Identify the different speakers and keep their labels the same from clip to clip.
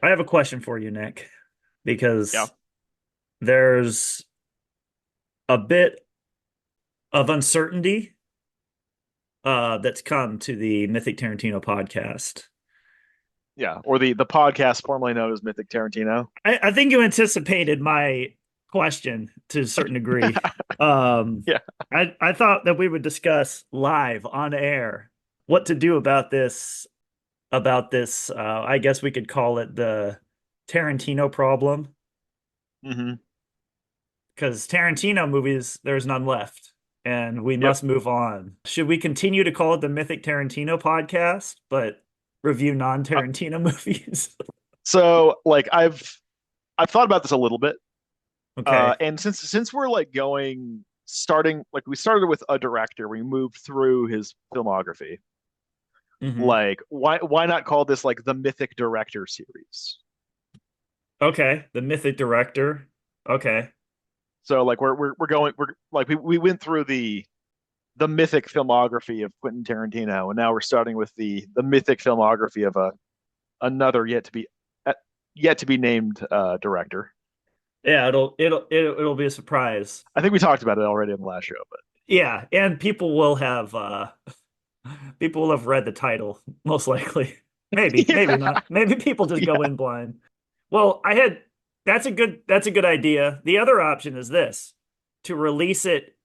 Speaker 1: I have a question for you, Nick,
Speaker 2: Yeah.
Speaker 1: because there's a bit of uncertainty that's come to the Mythic Tarantino podcast.
Speaker 2: Yeah. Or the podcast formerly known as Mythic Tarantino.
Speaker 1: I think you anticipated my question to a certain degree. Um,
Speaker 2: Yeah.
Speaker 1: I thought that we would discuss live on air what to do about this. I guess we could call it the Tarantino problem,
Speaker 2: Hmm.
Speaker 1: because Tarantino movies, there's none left, and we
Speaker 2: Yep.
Speaker 1: must move on. Should we continue to call it the Mythic Tarantino podcast, but review
Speaker 2: Uh,
Speaker 1: non-Tarantino movies?
Speaker 2: so like I've thought about this a little bit.
Speaker 1: Okay.
Speaker 2: And since we're like going starting like we started with a director, we moved through his filmography.
Speaker 1: Hmm.
Speaker 2: Like why not call this like the Mythic Director series?
Speaker 1: Okay. The Mythic Director. Okay.
Speaker 2: So like we're going we're like we went through the mythic filmography of Quentin Tarantino, and now we're starting with the mythic filmography of a another uh, yet to be named director.
Speaker 1: Yeah, it'll be a surprise.
Speaker 2: I think we talked about it already in the last show, but
Speaker 1: Yeah, and people will have read the title, most likely. Maybe
Speaker 2: yeah,
Speaker 1: not. Maybe people just go
Speaker 2: yeah.
Speaker 1: in blind. Well, I had that's a good idea. The other option is this, to release it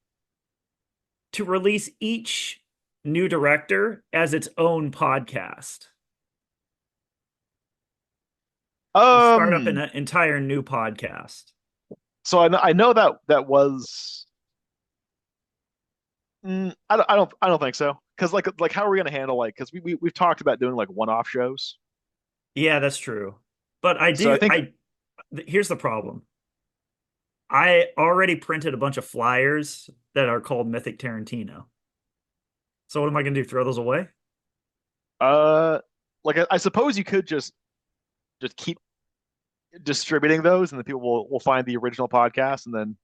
Speaker 1: to release each new director as its own podcast. To start up an
Speaker 2: Um,
Speaker 1: entire new podcast.
Speaker 2: so I know that that was I don't think so because like how are we gonna handle like because we've talked about doing like one-off shows.
Speaker 1: Yeah, that's true. But I
Speaker 2: So I
Speaker 1: do
Speaker 2: think
Speaker 1: I here's the problem. I already printed a bunch of flyers that are called Mythic Tarantino. So what am I going to do? Throw those away?
Speaker 2: uh like I suppose you could just keep distributing those, and then people will find the original podcast, and then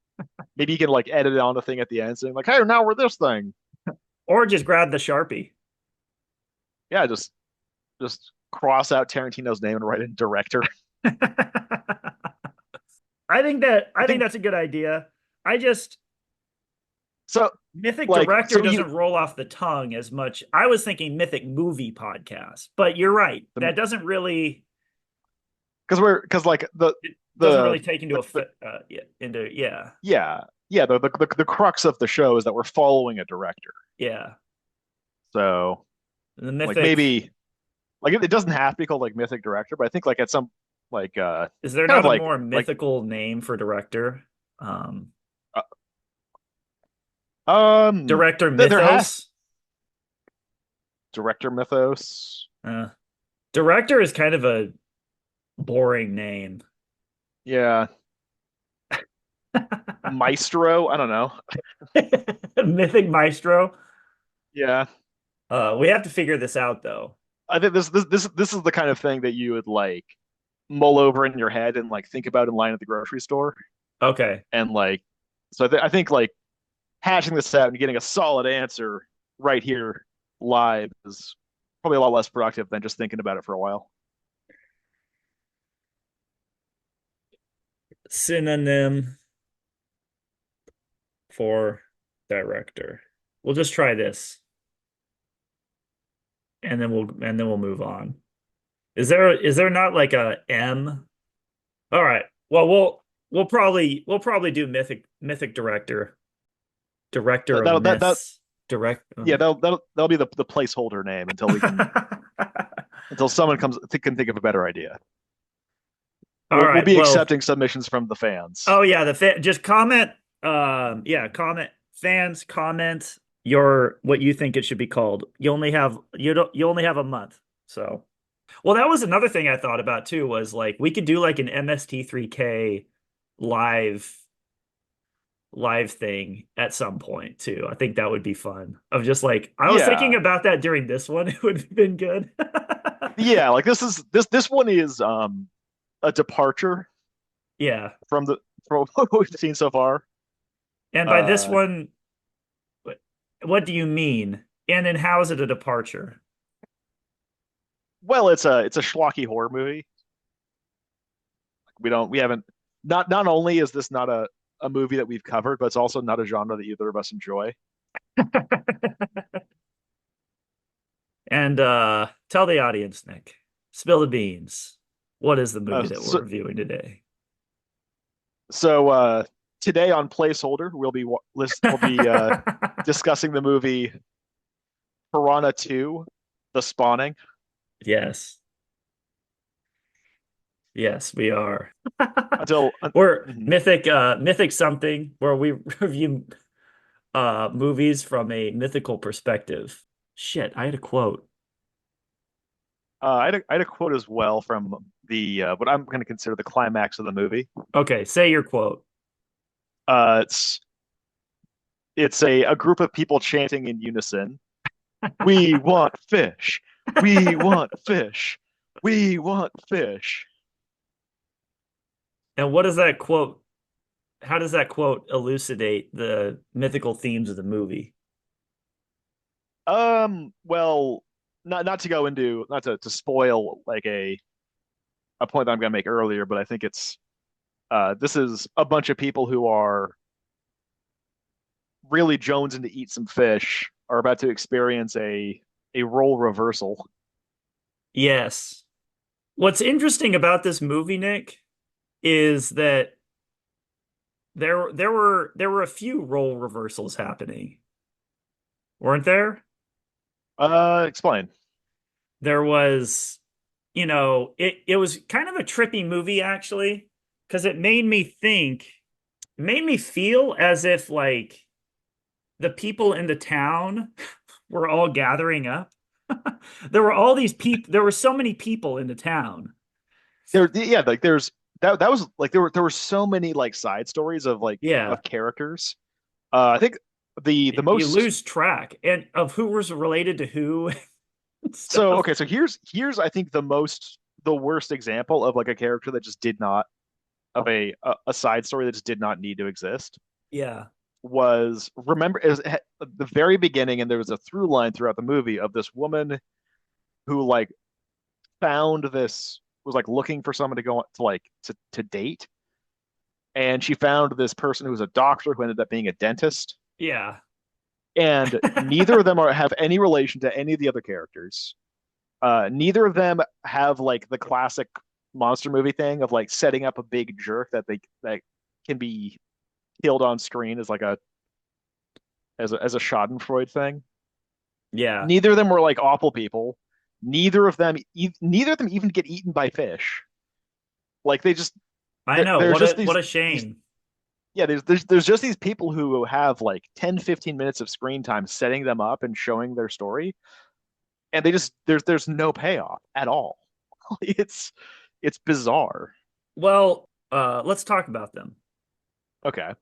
Speaker 2: maybe you can like edit it on the thing at the end, saying like, "Hey, now we're this thing."
Speaker 1: Or just grab the Sharpie?
Speaker 2: Yeah, just cross out Tarantino's name and write in director.
Speaker 1: I
Speaker 2: I
Speaker 1: think
Speaker 2: think
Speaker 1: that's a good idea. I just
Speaker 2: so.
Speaker 1: Mythic
Speaker 2: Like
Speaker 1: Director
Speaker 2: so, you
Speaker 1: doesn't roll off the tongue as much. I was thinking Mythic Movie Podcast, but you're right. That doesn't really
Speaker 2: because like
Speaker 1: it doesn't
Speaker 2: the,
Speaker 1: really take into
Speaker 2: the
Speaker 1: effect into yeah.
Speaker 2: yeah yeah the crux of the show is that we're following a director.
Speaker 1: Yeah.
Speaker 2: So
Speaker 1: The
Speaker 2: like
Speaker 1: Mythic,
Speaker 2: maybe like it doesn't have to be called like mythic director, but I think like at some like
Speaker 1: is there
Speaker 2: kind
Speaker 1: not
Speaker 2: of
Speaker 1: a more
Speaker 2: like
Speaker 1: mythical name for director? Um
Speaker 2: uh, um
Speaker 1: Director
Speaker 2: there has
Speaker 1: Mythos?
Speaker 2: director mythos.
Speaker 1: Uh, Director is kind of a boring name.
Speaker 2: Yeah, maestro. I don't know.
Speaker 1: Mythic Maestro.
Speaker 2: Yeah,
Speaker 1: We have to figure this out though.
Speaker 2: I think this is the kind of thing that you would like mull over in your head and like think about in line at the grocery store,
Speaker 1: Okay.
Speaker 2: and like so I think like hashing this out and getting a solid answer right here live is probably a lot less productive than just thinking about it for a while.
Speaker 1: Synonym for director. We'll just try this and then we'll move on. Is there not like a M? All right. Well, we'll probably do mythic director, director of
Speaker 2: That
Speaker 1: myths, direct.
Speaker 2: yeah, that'll be the placeholder name until we can until someone can think of a better idea.
Speaker 1: All
Speaker 2: We'll
Speaker 1: right.
Speaker 2: be
Speaker 1: Well,
Speaker 2: accepting submissions from the fans.
Speaker 1: oh yeah, just comment. Yeah, comment fans comment your what you think it should be called. You only have a month. So, well, that was another thing I thought about too. Was like we could do like an MST3K live live thing at some point too. I think that would be fun. Of just like I was thinking
Speaker 2: Yeah,
Speaker 1: about that during this one. It would have been good.
Speaker 2: yeah. Like this one is a departure
Speaker 1: Yeah,
Speaker 2: from the from what we've seen so far.
Speaker 1: and by this
Speaker 2: Uh,
Speaker 1: one, what do you mean? And then how is it a departure?
Speaker 2: well, it's a schlocky horror movie. We haven't. Not only is this not a movie that we've covered, but it's also not a genre that either of us enjoy.
Speaker 1: And tell the audience, Nick, spill the beans. What is the movie that we're
Speaker 2: So,
Speaker 1: reviewing today?
Speaker 2: so today on Placeholder, we'll be discussing the movie Piranha 2, The Spawning.
Speaker 1: Yes. Yes, we are.
Speaker 2: Until
Speaker 1: We're
Speaker 2: mhm.
Speaker 1: mythic something where we review movies from a mythical perspective. Shit, I had a quote.
Speaker 2: I had a quote as well from the what I'm going to consider the climax of the movie.
Speaker 1: Okay, say your quote.
Speaker 2: Uh, it's it's a group of people chanting in unison. We want fish. We want fish. We want fish.
Speaker 1: And what does that quote, how does that quote elucidate the mythical themes of the movie?
Speaker 2: Well, not to go into not to spoil like a point that I'm going to make earlier, but I think it's this is a bunch of people who are really jonesing to eat some fish are about to experience a role reversal.
Speaker 1: Yes. What's interesting about this movie, Nick, is that there were a few role reversals happening, weren't there?
Speaker 2: Explain.
Speaker 1: There was, it was kind of a trippy movie actually, because it made me feel as if like the people in the town were all gathering up. There were all these people, there were so many people in the town.
Speaker 2: Yeah, like there's that was like there were so many like side stories of like
Speaker 1: Yeah.
Speaker 2: of characters. I think the
Speaker 1: You
Speaker 2: most
Speaker 1: lose track and of who was related to who and
Speaker 2: so
Speaker 1: stuff.
Speaker 2: okay, so here's I think the worst example of like a character that just did not of a side story that just did not need to exist
Speaker 1: Yeah.
Speaker 2: was remember it was at the very beginning, and there was a through line throughout the movie of this woman who like found this was like looking for someone to go to like to date, and she found this person who was a doctor who ended up being a dentist,
Speaker 1: Yeah.
Speaker 2: and neither of them have any relation to any of the other characters. Neither of them have like the classic monster movie thing of like setting up a big jerk that can be killed on screen as like a as a Schadenfreude thing.
Speaker 1: Yeah.
Speaker 2: Neither of them were like awful people. Neither of them even get eaten by fish. Like they just
Speaker 1: I know.
Speaker 2: there's just
Speaker 1: What a
Speaker 2: these
Speaker 1: shame.
Speaker 2: yeah, there's just these people who have like 10-15 minutes of screen time setting them up and showing their story, and they just there's no payoff at all. It's bizarre.
Speaker 1: Well, let's talk about them.
Speaker 2: Okay.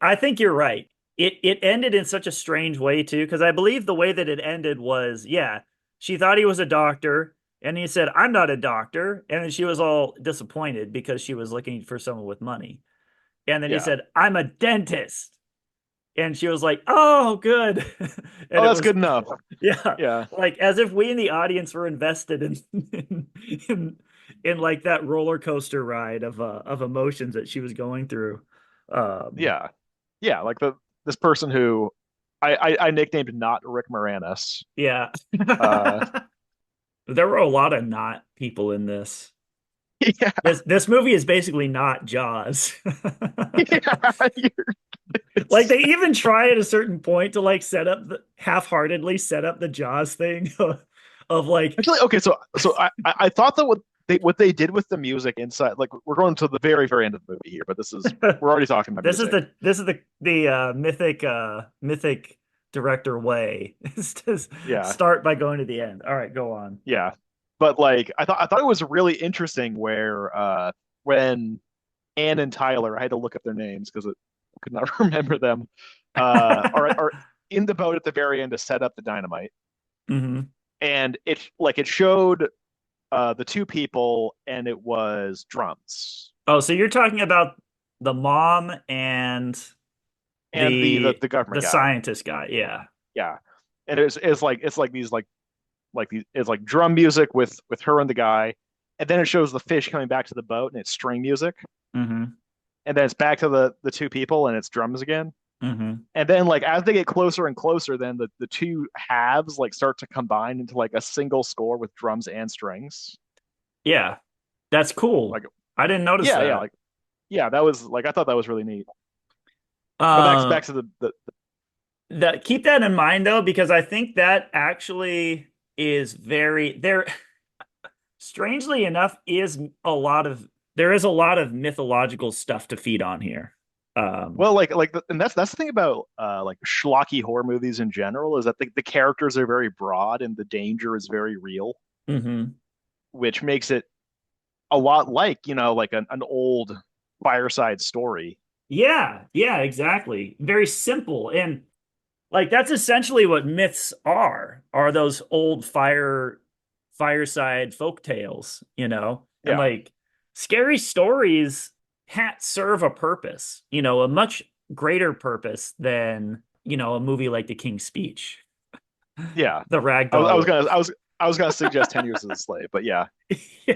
Speaker 1: I think you're right. It ended in such a strange way too, because I believe the way that it ended was, yeah, she thought he was a doctor, and he said, "I'm not a doctor," and then she was all disappointed because she was looking for someone with money. And then he
Speaker 2: Yeah.
Speaker 1: said, "I'm a dentist," and she was like, "Oh, good,"
Speaker 2: Oh,
Speaker 1: and it
Speaker 2: that's
Speaker 1: was,
Speaker 2: good enough.
Speaker 1: yeah,
Speaker 2: Yeah.
Speaker 1: like as if we in the audience were invested in in, in like that roller coaster ride of emotions that she was going through. Um,
Speaker 2: Yeah. Yeah. Like this person who I nicknamed not Rick Moranis.
Speaker 1: yeah.
Speaker 2: Uh,
Speaker 1: There were a lot of not people in this.
Speaker 2: yeah,
Speaker 1: This movie is basically not Jaws.
Speaker 2: yeah,
Speaker 1: Like
Speaker 2: it's
Speaker 1: they even try at a certain point to like set up the half-heartedly set up the Jaws thing of like
Speaker 2: actually okay. So I thought that what they did with the music inside, like we're going to the very end of the movie here, but this is we're already talking about music.
Speaker 1: this is the mythic director way is to
Speaker 2: Yeah,
Speaker 1: start by going to the end. All right, go on.
Speaker 2: yeah, but like I thought it was really interesting where when Anne and Tyler, I had to look up their names because I could not remember them, are in the boat at the very end to set up the dynamite,
Speaker 1: Hmm.
Speaker 2: and it showed the two people, and it was drums
Speaker 1: Oh, so you're talking about the mom and
Speaker 2: and the
Speaker 1: the
Speaker 2: government guy.
Speaker 1: scientist guy. Yeah.
Speaker 2: Yeah, and it's like these like these it's like drum music with her and the guy, and then it shows the fish coming back to the boat and it's string music,
Speaker 1: Mm-hmm.
Speaker 2: and then it's back to the two people and it's drums again.
Speaker 1: Mm-hmm.
Speaker 2: And then like as they get closer and closer, then the two halves like start to combine into like a single score with drums and strings.
Speaker 1: Yeah, that's cool.
Speaker 2: Like
Speaker 1: I didn't notice
Speaker 2: yeah, yeah,
Speaker 1: that.
Speaker 2: like yeah, that was like I thought that was really neat. But
Speaker 1: Uh,
Speaker 2: back to the
Speaker 1: that keep that in mind though, because I think that actually is very there. Strangely enough, is a lot of there is a lot of mythological stuff to feed on here. Um,
Speaker 2: well and that's the thing about like schlocky horror movies in general is that the characters are very broad and the danger is very real,
Speaker 1: mhm.
Speaker 2: which makes it a lot like, you know, like an old fireside story.
Speaker 1: Yeah, yeah, exactly. Very simple. And like that's essentially what myths are those old fireside folk tales, you know? And
Speaker 2: Yeah.
Speaker 1: like scary stories serve a purpose, you know, a much greater purpose than, you know, a movie like The King's Speech,
Speaker 2: Yeah.
Speaker 1: the
Speaker 2: I was
Speaker 1: ragdoll.
Speaker 2: gonna I was gonna suggest 10 Years as a Slave, but yeah.
Speaker 1: Yeah.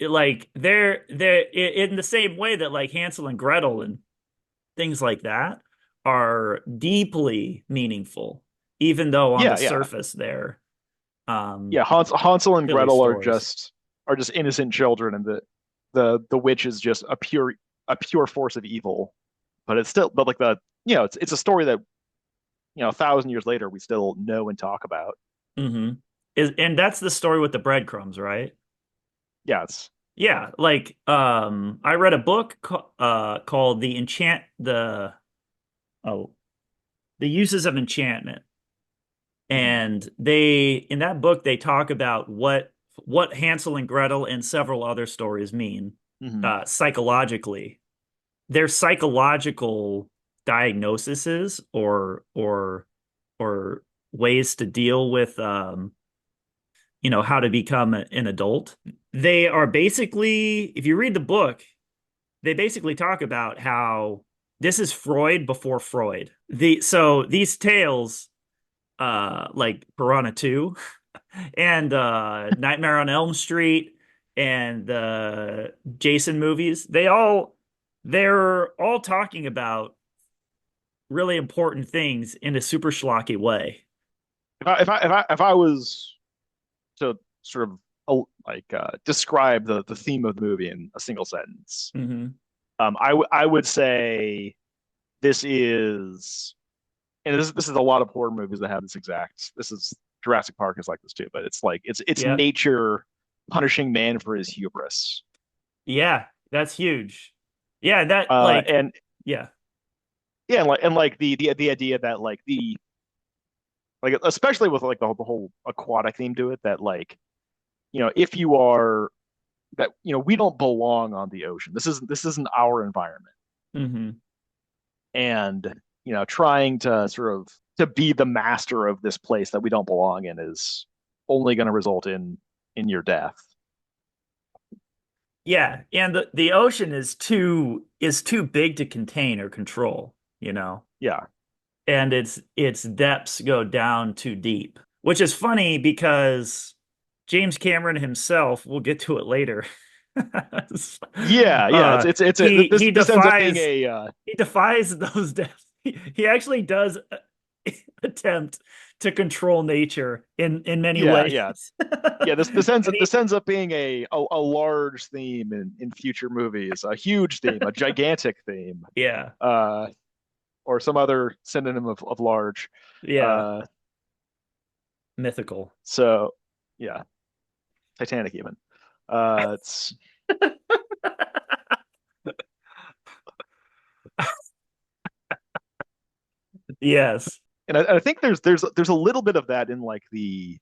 Speaker 1: Like they're in the same way that like Hansel and Gretel and things like that are deeply meaningful, even though on the
Speaker 2: Yeah, yeah.
Speaker 1: surface they're
Speaker 2: Yeah, Hansel and
Speaker 1: silly
Speaker 2: Gretel
Speaker 1: stories.
Speaker 2: are just innocent children, and the witch is just a pure force of evil. But it's still, but like the, you know, it's a story that, you know, 1,000 years later we still know and talk about.
Speaker 1: Hmm. And that's the story with the breadcrumbs, right?
Speaker 2: Yeah, it's
Speaker 1: Yeah, like I read a book called the oh the uses of enchantment.
Speaker 2: mhm,
Speaker 1: And they in that book they talk about what Hansel and Gretel and several other stories mean
Speaker 2: mhm.
Speaker 1: psychologically. Their psychological diagnoses or ways to deal with you know how to become an adult. They are basically, if you read the book, they basically talk about how this is Freud before Freud. So these tales like Piranha 2 and Nightmare on Elm Street and the Jason movies, they're all talking about really important things in a super schlocky way.
Speaker 2: If I was to sort of describe the theme of the movie in a single sentence,
Speaker 1: Hmm.
Speaker 2: I would say this is, and this is a lot of horror movies that have this exact. This is Jurassic Park is like this too, but it's like it's
Speaker 1: Yeah.
Speaker 2: nature punishing man for his hubris.
Speaker 1: Yeah, that's huge. Yeah, that like
Speaker 2: And
Speaker 1: yeah.
Speaker 2: yeah, and like the idea that like the like especially with like the whole aquatic theme to it, that like, you know, if you are that, you know, we don't belong on the ocean. This isn't our environment.
Speaker 1: Hmm.
Speaker 2: And, you know, trying to sort of to be the master of this place that we don't belong in is only going to result in your death.
Speaker 1: Yeah, and the ocean is too big to contain or control, you know.
Speaker 2: Yeah.
Speaker 1: And its depths go down too deep, which is funny because James Cameron himself, we'll get to it later.
Speaker 2: Yeah, yeah.
Speaker 1: He
Speaker 2: This ends up being
Speaker 1: defies
Speaker 2: a
Speaker 1: he defies those depths. He actually does attempt to control nature in many
Speaker 2: yeah,
Speaker 1: ways.
Speaker 2: yeah. Yeah,
Speaker 1: And he
Speaker 2: this ends up being a large theme in future movies, a huge theme, a gigantic theme,
Speaker 1: yeah,
Speaker 2: uh, or some other synonym of large.
Speaker 1: yeah,
Speaker 2: Uh,
Speaker 1: mythical.
Speaker 2: so yeah, Titanic even. It's
Speaker 1: Yes.
Speaker 2: and I think there's a little bit of that in like the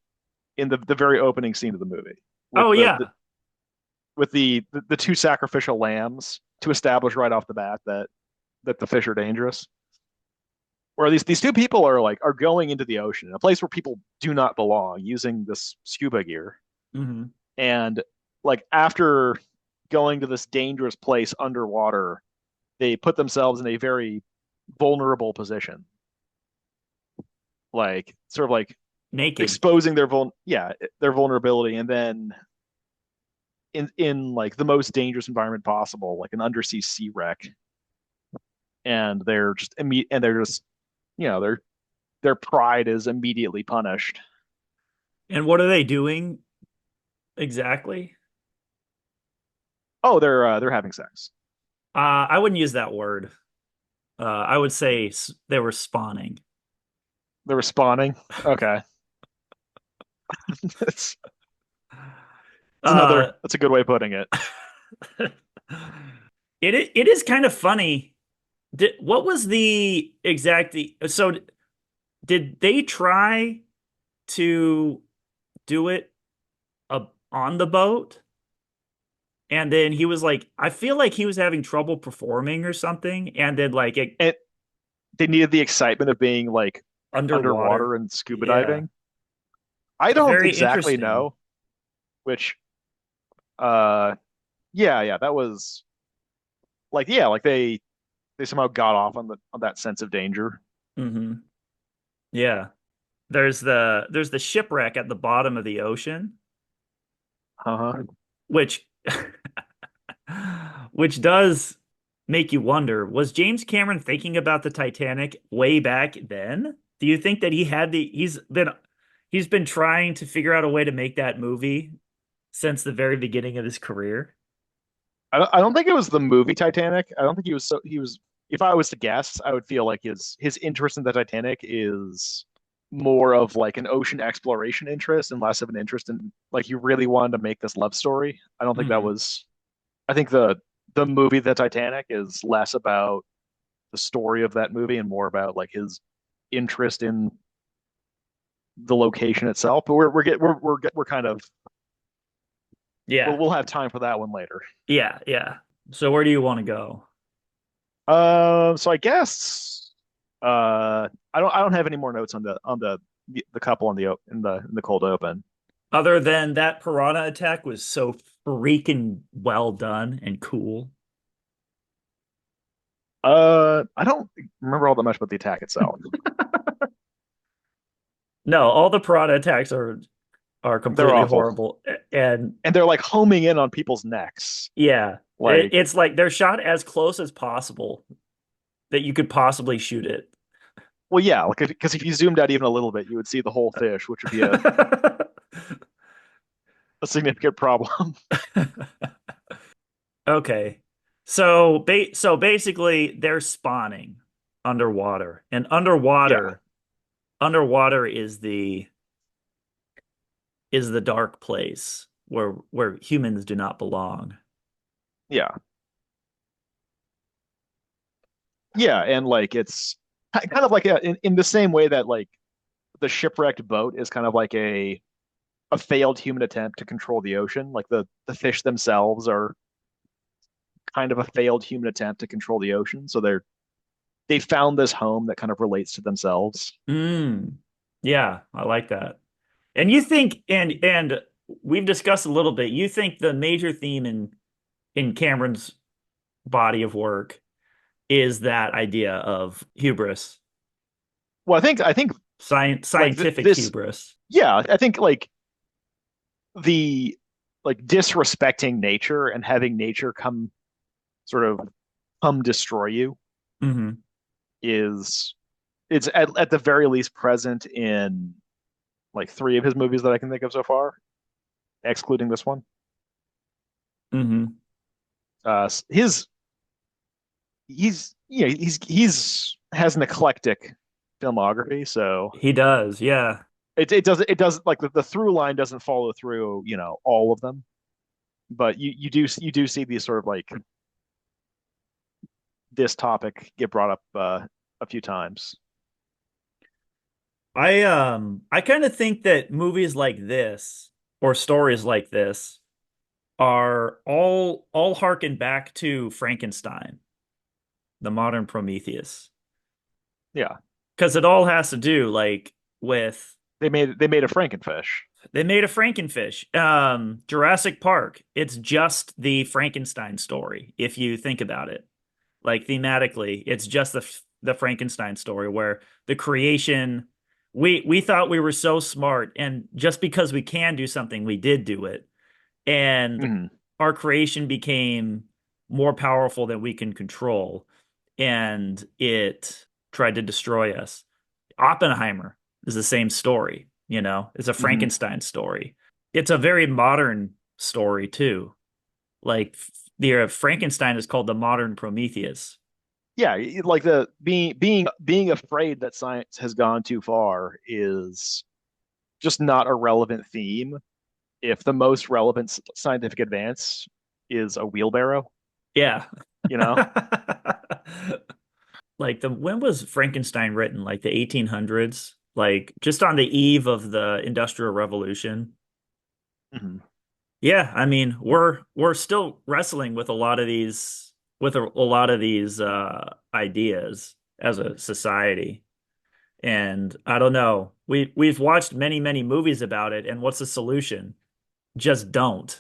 Speaker 2: very opening scene of the movie with
Speaker 1: Oh yeah.
Speaker 2: the two sacrificial lambs to establish right off the bat that the fish are dangerous. Where these two people are going into the ocean, a place where people do not belong, using this scuba gear.
Speaker 1: Hmm.
Speaker 2: And like after going to this dangerous place underwater, they put themselves in a very vulnerable position, like sort of like
Speaker 1: Naked.
Speaker 2: exposing their their vulnerability, and then in like the most dangerous environment possible, like an undersea sea wreck, and they're just their pride is immediately punished.
Speaker 1: And what are they doing exactly?
Speaker 2: Oh, they're having sex.
Speaker 1: I wouldn't use that word. I would say they were spawning.
Speaker 2: They're responding. Okay, that's,
Speaker 1: Uh,
Speaker 2: that's a good way of putting it.
Speaker 1: it is kind of funny. What was the exact? So did they try to do it on the boat? And then he was like, I feel like he was having trouble performing or something. And then like it
Speaker 2: And they needed the excitement of being like
Speaker 1: underwater.
Speaker 2: underwater and scuba
Speaker 1: Yeah,
Speaker 2: diving. I don't
Speaker 1: very
Speaker 2: exactly
Speaker 1: interesting.
Speaker 2: know, which uh yeah, that was like like they somehow got off on that sense of danger.
Speaker 1: Hmm. Yeah. There's the shipwreck at the bottom of the ocean,
Speaker 2: Uh-huh.
Speaker 1: which which does make you wonder, was James Cameron thinking about the Titanic way back then? Do you think that he's been trying to figure out a way to make that movie since the very beginning of his career?
Speaker 2: I don't think it was the movie Titanic. I don't think he was if I was to guess, I would feel like his interest in the Titanic is more of like an ocean exploration interest and less of an interest in like you really wanted to make this love story. I don't think that
Speaker 1: Hmm.
Speaker 2: was I think the movie The Titanic is less about the story of that movie and more about like his interest in the location itself. But we're kind of
Speaker 1: Yeah.
Speaker 2: we'll have time for that one later.
Speaker 1: Yeah, yeah. So where do you want to go?
Speaker 2: So I guess I don't have any more notes on the couple on in the cold open.
Speaker 1: Other than that piranha attack was so freaking well done and cool.
Speaker 2: I don't remember all that much about the attack itself.
Speaker 1: No, all the piranha attacks are
Speaker 2: They're
Speaker 1: completely
Speaker 2: awful,
Speaker 1: horrible. And
Speaker 2: and they're like homing in on people's necks.
Speaker 1: yeah,
Speaker 2: Like,
Speaker 1: it's like they're shot as close as possible that you could possibly shoot it.
Speaker 2: well, yeah, like because if you zoomed out even a little bit, you would see the whole fish, which would be a significant problem.
Speaker 1: Okay. So basically they're spawning underwater. And
Speaker 2: Yeah,
Speaker 1: underwater is the dark place where humans do not belong.
Speaker 2: yeah, yeah, and like it's kind of like in the same way that like the shipwrecked boat is kind of like a failed human attempt to control the ocean. Like the fish themselves are kind of a failed human attempt to control the ocean. So they found this home that kind of relates to themselves.
Speaker 1: Mm. Yeah, I like that. And you think and we've discussed a little bit. You think the major theme in Cameron's body of work is that idea of hubris,
Speaker 2: Well, I think like
Speaker 1: scientific
Speaker 2: this,
Speaker 1: hubris.
Speaker 2: yeah, I think like the like disrespecting nature and having nature come sort of come destroy you
Speaker 1: Hmm.
Speaker 2: is it's at the very least present in like three of his movies that I can think of so far, excluding this one.
Speaker 1: Hmm.
Speaker 2: His he's has an eclectic filmography, so
Speaker 1: He does, yeah.
Speaker 2: it does like the through line doesn't follow through, all of them, but you do see these sort of like this topic get brought up a few times.
Speaker 1: I kind of think that movies like this or stories like this are all harken back to Frankenstein, the modern Prometheus,
Speaker 2: Yeah,
Speaker 1: because it all has to do like with
Speaker 2: they made a Frankenfish.
Speaker 1: they made a Frankenfish. Jurassic Park, it's just the Frankenstein story if you think about it. Like thematically, it's just the Frankenstein story where the creation we thought we were so smart and just because we can do something, we did do it. And
Speaker 2: Mhm.
Speaker 1: our creation became more powerful than we can control, and it tried to destroy us. Oppenheimer is the same story, it's a
Speaker 2: Hmm.
Speaker 1: Frankenstein story. It's a very modern story too. Like the Frankenstein is called the modern Prometheus.
Speaker 2: Yeah, like the being afraid that science has gone too far is just not a relevant theme if the most relevant scientific advance is a wheelbarrow,
Speaker 1: Yeah.
Speaker 2: you know?
Speaker 1: Like when was Frankenstein written? Like the 1800s? Like just on the eve of the Industrial Revolution.
Speaker 2: Hmm.
Speaker 1: Yeah, I mean, we're still wrestling with a lot of these ideas as a society. And I don't know. We've watched many, many movies about it, and what's the solution? Just don't.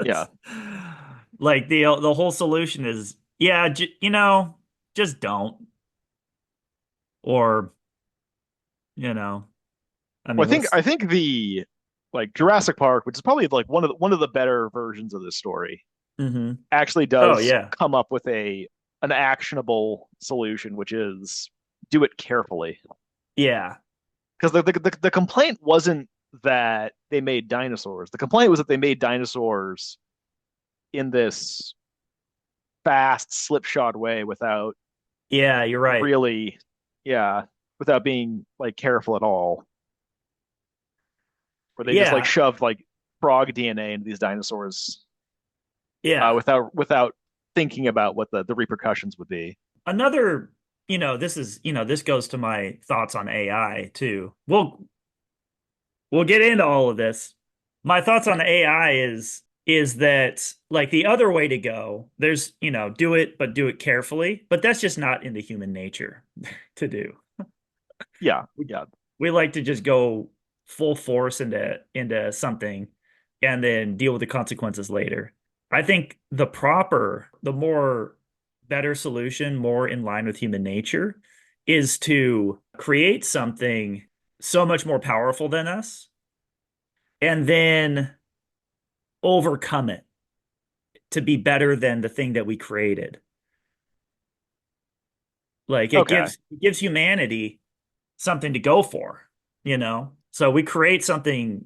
Speaker 2: Yeah.
Speaker 1: Like the whole solution is, yeah, just don't. Or, you know, I
Speaker 2: Well,
Speaker 1: mean,
Speaker 2: I think the like Jurassic Park, which is probably like one of the better versions of this story,
Speaker 1: hmm
Speaker 2: actually
Speaker 1: Oh
Speaker 2: does
Speaker 1: yeah.
Speaker 2: come up with a an actionable solution, which is do it carefully.
Speaker 1: Yeah.
Speaker 2: Because the complaint wasn't that they made dinosaurs. The complaint was that they made dinosaurs in this fast slipshod way without
Speaker 1: Yeah, you're right.
Speaker 2: really, yeah, without being like careful at all. Where they just like
Speaker 1: Yeah.
Speaker 2: shoved like frog DNA into these dinosaurs
Speaker 1: Yeah.
Speaker 2: without thinking about what the repercussions would be.
Speaker 1: Another, this goes to my thoughts on AI too. We'll get into all of this. My thoughts on AI is that like the other way to go, there's, do it, but do it carefully. But that's just not in the human nature to do.
Speaker 2: Yeah, yeah.
Speaker 1: We like to just go full force into something and then deal with the consequences later. I think the more better solution, more in line with human nature, is to create something so much more powerful than us and then overcome it to be better than the thing that we created. Like
Speaker 2: Okay.
Speaker 1: it gives humanity something to go for, So we create something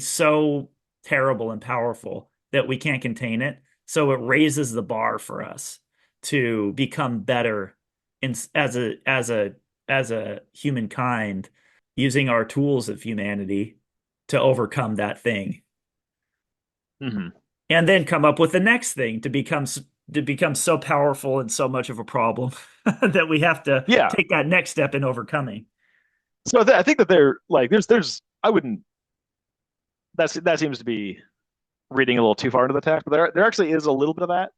Speaker 1: so terrible and powerful that we can't contain it. So it raises the bar for us to become better as a humankind using our tools of humanity to overcome that thing
Speaker 2: Hmm.
Speaker 1: and then come up with the next thing to become so powerful and so much of a problem that we have to
Speaker 2: Yeah.
Speaker 1: take that next step in overcoming.
Speaker 2: So I think that they're like there's I wouldn't that seems to be reading a little too far into the text, but there actually is a little bit of that,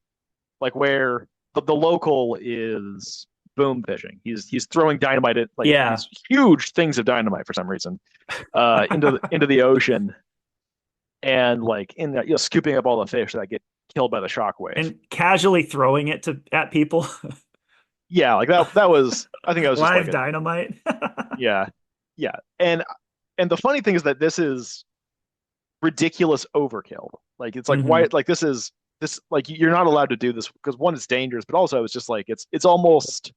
Speaker 2: like where the local is boom fishing. He's throwing dynamite at like
Speaker 1: Yeah.
Speaker 2: these huge things of dynamite for some reason into the ocean and like in the, scooping up all the fish that get killed by the shockwave.
Speaker 1: And casually throwing it at people.
Speaker 2: Yeah, like that was I think that was just like
Speaker 1: Live
Speaker 2: a
Speaker 1: dynamite.
Speaker 2: yeah, yeah. And the funny thing is that this is ridiculous overkill. Like it's like why
Speaker 1: hmm
Speaker 2: like this like you're not allowed to do this because one, it's dangerous, but also it's just like it's almost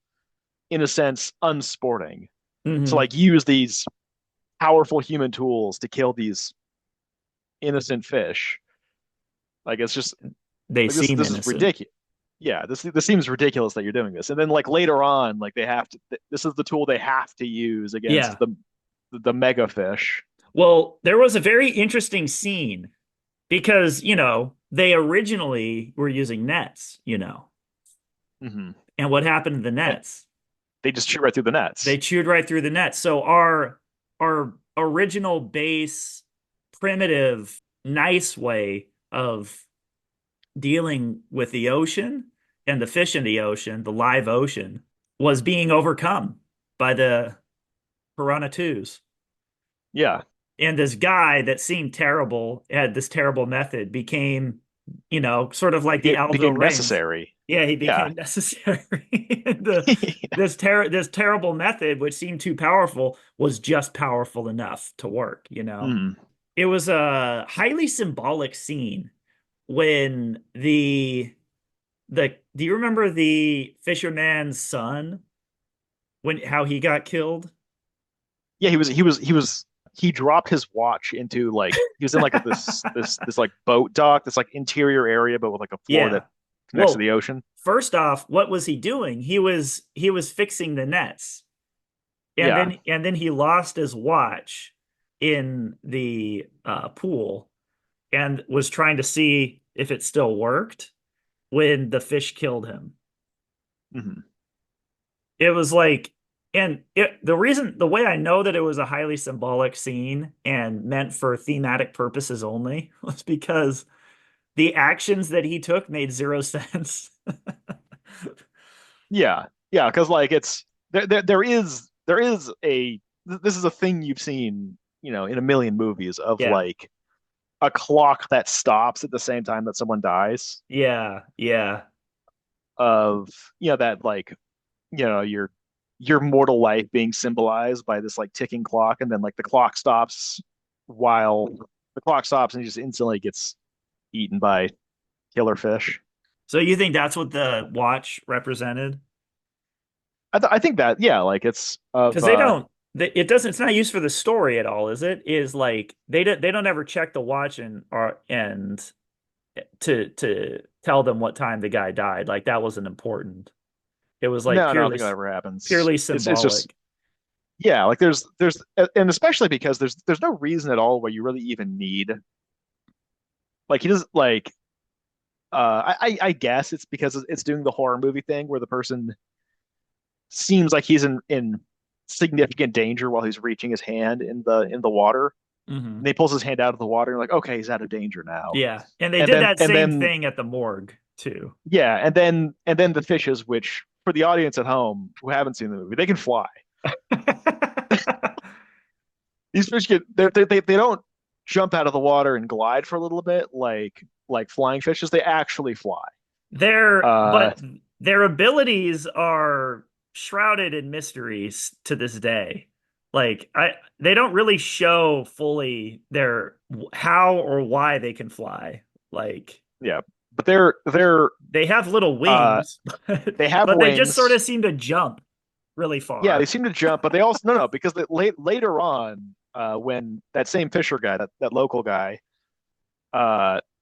Speaker 2: in a sense unsporting to
Speaker 1: hmm
Speaker 2: like use these powerful human tools to kill these innocent fish. Like it's just
Speaker 1: They
Speaker 2: like
Speaker 1: seem
Speaker 2: this is
Speaker 1: innocent.
Speaker 2: ridiculous. Yeah, this seems ridiculous that you're doing this. And then like later on, like they have to this is the tool they have to use against
Speaker 1: Yeah.
Speaker 2: the mega fish.
Speaker 1: Well, there was a very interesting scene because, they originally were using nets.
Speaker 2: Mm-hmm.
Speaker 1: And what happened to the
Speaker 2: And
Speaker 1: nets?
Speaker 2: they just shoot right through the
Speaker 1: They
Speaker 2: nets.
Speaker 1: chewed right through the net. So our original base, primitive, nice way of dealing with the ocean and the fish in the ocean, the live ocean, was being overcome by the Piranha 2s.
Speaker 2: Yeah,
Speaker 1: And this guy that seemed terrible, had this terrible method, became, sort of like the Aldo
Speaker 2: became
Speaker 1: Rings.
Speaker 2: necessary.
Speaker 1: Yeah, he
Speaker 2: Yeah.
Speaker 1: became necessary. This terrible method, which seemed too powerful, was just powerful enough to work.
Speaker 2: Mm.
Speaker 1: it was a highly symbolic scene when the do you remember the fisherman's son when how he got killed?
Speaker 2: Yeah, he dropped his watch into like he was in like this like boat dock, this like interior area, but with like a floor that
Speaker 1: Yeah.
Speaker 2: connects to the
Speaker 1: Well,
Speaker 2: ocean.
Speaker 1: first off, what was he doing? He was fixing the nets. And
Speaker 2: Yeah.
Speaker 1: then he lost his watch in the pool and was trying to see if it still worked when the fish killed him.
Speaker 2: Hmm.
Speaker 1: It was like, and the way I know that it was a highly symbolic scene and meant for thematic purposes only was because the actions that he took made zero sense.
Speaker 2: Yeah. Yeah, because like it's there is a this is a thing you've seen, in a million movies of
Speaker 1: Yeah,
Speaker 2: like a clock that stops at the same time that someone dies,
Speaker 1: yeah, yeah.
Speaker 2: of that like your mortal life being symbolized by this like ticking clock, and then like while the clock stops and he just instantly gets eaten by killer fish.
Speaker 1: So you think that's what the watch represented?
Speaker 2: I think that, yeah, like it's of
Speaker 1: Because it doesn't, it's not used for the story at all, is it? Is like they don't ever check the watch and to tell them what time the guy died. Like that wasn't important. It was like
Speaker 2: no, I don't think that ever happens.
Speaker 1: purely
Speaker 2: It's just,
Speaker 1: symbolic.
Speaker 2: yeah, like there's and especially because there's no reason at all where you really even need, like, he does like I guess it's because it's doing the horror movie thing where the person seems like he's in significant danger while he's reaching his hand in the water.
Speaker 1: Hmm.
Speaker 2: And he pulls his hand out of the water and, like, okay, he's out of danger now.
Speaker 1: Yeah, and they
Speaker 2: And
Speaker 1: did
Speaker 2: then
Speaker 1: that
Speaker 2: and
Speaker 1: same
Speaker 2: then
Speaker 1: thing at the morgue too.
Speaker 2: yeah, and then the fishes, which for the audience at home who haven't seen the movie, they can fly. These fish they don't jump out of the water and glide for a little bit like flying fishes. They actually fly. Uh,
Speaker 1: But their abilities are shrouded in mysteries to this day. Like they don't really show fully their how or why they can fly. Like
Speaker 2: yeah, but they're
Speaker 1: they have little
Speaker 2: uh
Speaker 1: wings, but,
Speaker 2: they have
Speaker 1: but they just sort
Speaker 2: wings.
Speaker 1: of seem to jump really
Speaker 2: Yeah, they
Speaker 1: far.
Speaker 2: seem to jump, but they also, no, because later on, when that same Fisher guy, that local guy,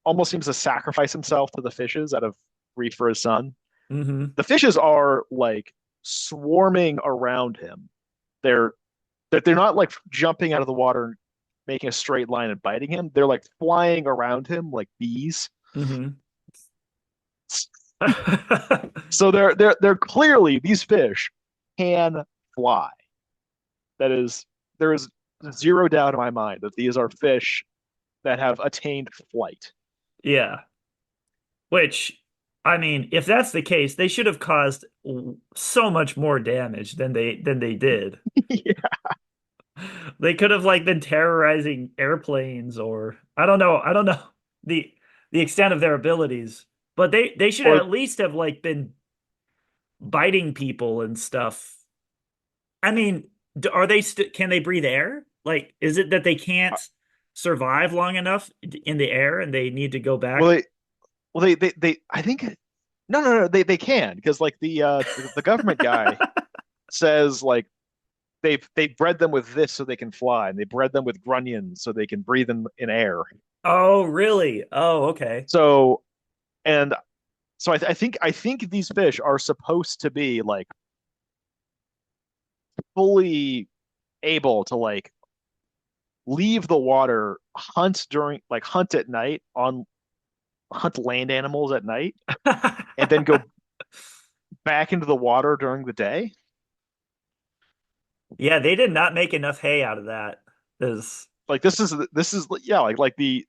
Speaker 2: almost seems to sacrifice himself to the fishes out of grief for his son.
Speaker 1: Hmm.
Speaker 2: The fishes are like swarming around him. They're they're not like jumping out of the water and making a straight line and biting him. They're like flying around him like bees.
Speaker 1: Hmm.
Speaker 2: So they're clearly, these fish can fly. That is, there is zero doubt in my mind that these are fish that have attained flight.
Speaker 1: Yeah. Which, I mean, if that's the case, they should have caused so much more damage than they did.
Speaker 2: Yeah.
Speaker 1: They could have like been terrorizing airplanes or I don't know the the extent of their abilities, but they should
Speaker 2: Or
Speaker 1: at least have like been biting people and stuff. I mean, are they can they breathe air? Like, is it that they can't survive long enough in the air and they need to go
Speaker 2: well,
Speaker 1: back?
Speaker 2: they I think, no, they can, because like the government guy says like they bred them with this so they can fly, and they bred them with grunions so they can breathe in air.
Speaker 1: Oh, really? Oh, okay.
Speaker 2: So, and so I think these fish are supposed to be like fully able to like leave the water, hunt at night, on hunt land animals at night, and then go back into the water during the day.
Speaker 1: Yeah, they did not make enough hay out of that. Is
Speaker 2: Like this is yeah, like they